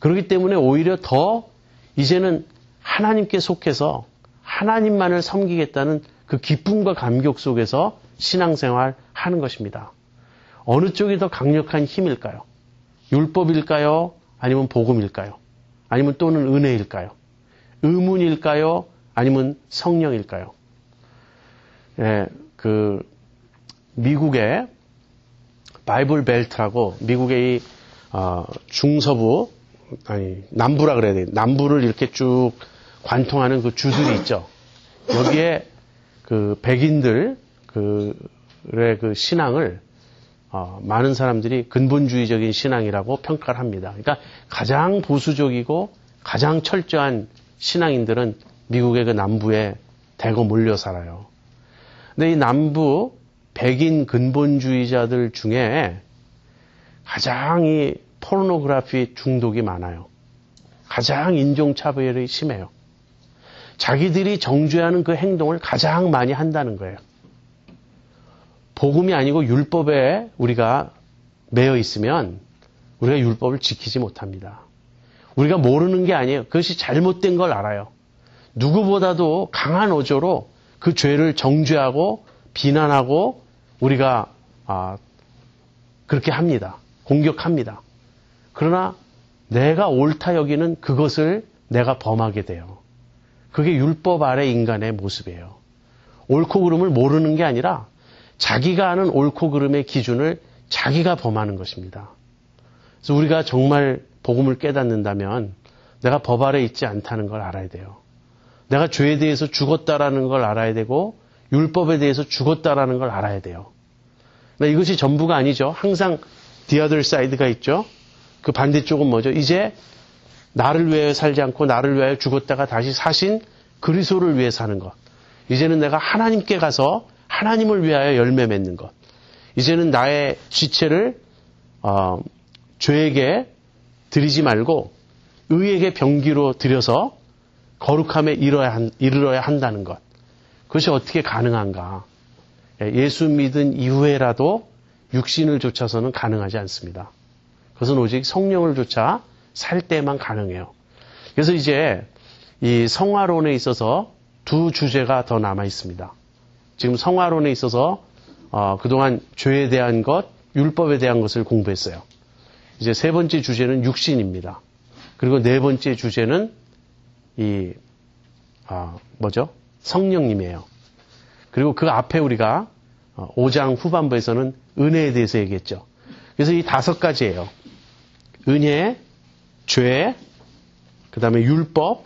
그렇기 때문에 오히려 더 이제는 하나님께 속해서 하나님만을 섬기겠다는 그 기쁨과 감격 속에서 신앙생활 하는 것입니다. 어느 쪽이 더 강력한 힘일까요? 율법일까요? 아니면 복음일까요? 아니면 또는 은혜일까요? 의문일까요? 아니면 성령일까요? 예, 그 미국의 바이블 벨트라고 미국의 중서부 남부라 그래야 돼요. 남부를 이렇게 쭉 관통하는 그 주들이 있죠. 여기에 그 백인들 그의 그 신앙을 많은 사람들이 근본주의적인 신앙이라고 평가를 합니다. 그러니까 가장 보수적이고 가장 철저한 신앙인들은 미국의 그 남부에 대거 몰려 살아요. 근데 이 남부 백인 근본주의자들 중에 가장 이 포르노그래피 중독이 많아요. 가장 인종차별이 심해요. 자기들이 정죄하는 그 행동을 가장 많이 한다는 거예요. 복음이 아니고 율법에 우리가 매여 있으면 우리가 율법을 지키지 못합니다. 우리가 모르는 게 아니에요. 그것이 잘못된 걸 알아요. 누구보다도 강한 어조로 그 죄를 정죄하고 비난하고 우리가 그렇게 합니다. 공격합니다. 그러나 내가 옳다 여기는 그것을 내가 범하게 돼요. 그게 율법 아래 인간의 모습이에요. 옳고 그름을 모르는 게 아니라 자기가 아는 옳고 그름의 기준을 자기가 범하는 것입니다. 그래서 우리가 정말 복음을 깨닫는다면 내가 법 아래 있지 않다는 걸 알아야 돼요. 내가 죄에 대해서 죽었다라는 걸 알아야 되고 율법에 대해서 죽었다라는 걸 알아야 돼요. 이것이 전부가 아니죠. 항상 the other side가 있죠. 그 반대쪽은 뭐죠? 이제 나를 위하여 살지 않고 나를 위하여 죽었다가 다시 사신 그리스도를 위해 사는 것. 이제는 내가 하나님께 가서 하나님을 위하여 열매 맺는 것. 이제는 나의 지체를 죄에게 드리지 말고 의에게 병기로 드려서 거룩함에 이르러야 한다는 것. 그것이 어떻게 가능한가? 예수 믿은 이후에라도 육신을 좇아서는 가능하지 않습니다. 그것은 오직 성령을 좇아 살 때만 가능해요. 그래서 이제 이 성화론에 있어서 두 주제가 더 남아 있습니다. 지금 성화론에 있어서 그동안 죄에 대한 것, 율법에 대한 것을 공부했어요. 이제 세 번째 주제는 육신입니다. 그리고 네 번째 주제는 성령님이에요. 그리고 그 앞에 우리가 5장 후반부에서는 은혜에 대해서 얘기했죠. 그래서 이 5가지예요. 은혜, 죄, 그 다음에 율법,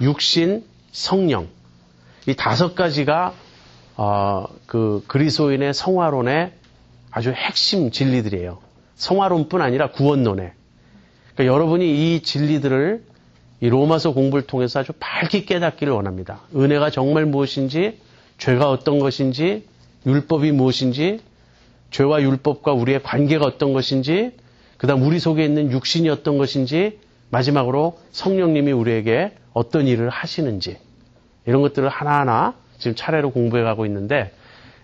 육신, 성령. 이 5가지가 그 그리스도인의 성화론의 아주 핵심 진리들이에요. 성화론뿐 아니라 구원론에. 그러니까 여러분이 이 진리들을 이 로마서 공부를 통해서 아주 밝게 깨닫기를 원합니다. 은혜가 정말 무엇인지, 죄가 어떤 것인지, 율법이 무엇인지, 죄와 율법과 우리의 관계가 어떤 것인지, 그 다음 우리 속에 있는 육신이 어떤 것인지, 마지막으로 성령님이 우리에게 어떤 일을 하시는지, 이런 것들을 하나하나 지금 차례로 공부해 가고 있는데,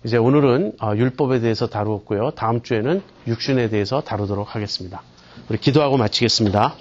이제 오늘은 율법에 대해서 다루었고요. 다음 주에는 육신에 대해서 다루도록 하겠습니다. 우리 기도하고 마치겠습니다.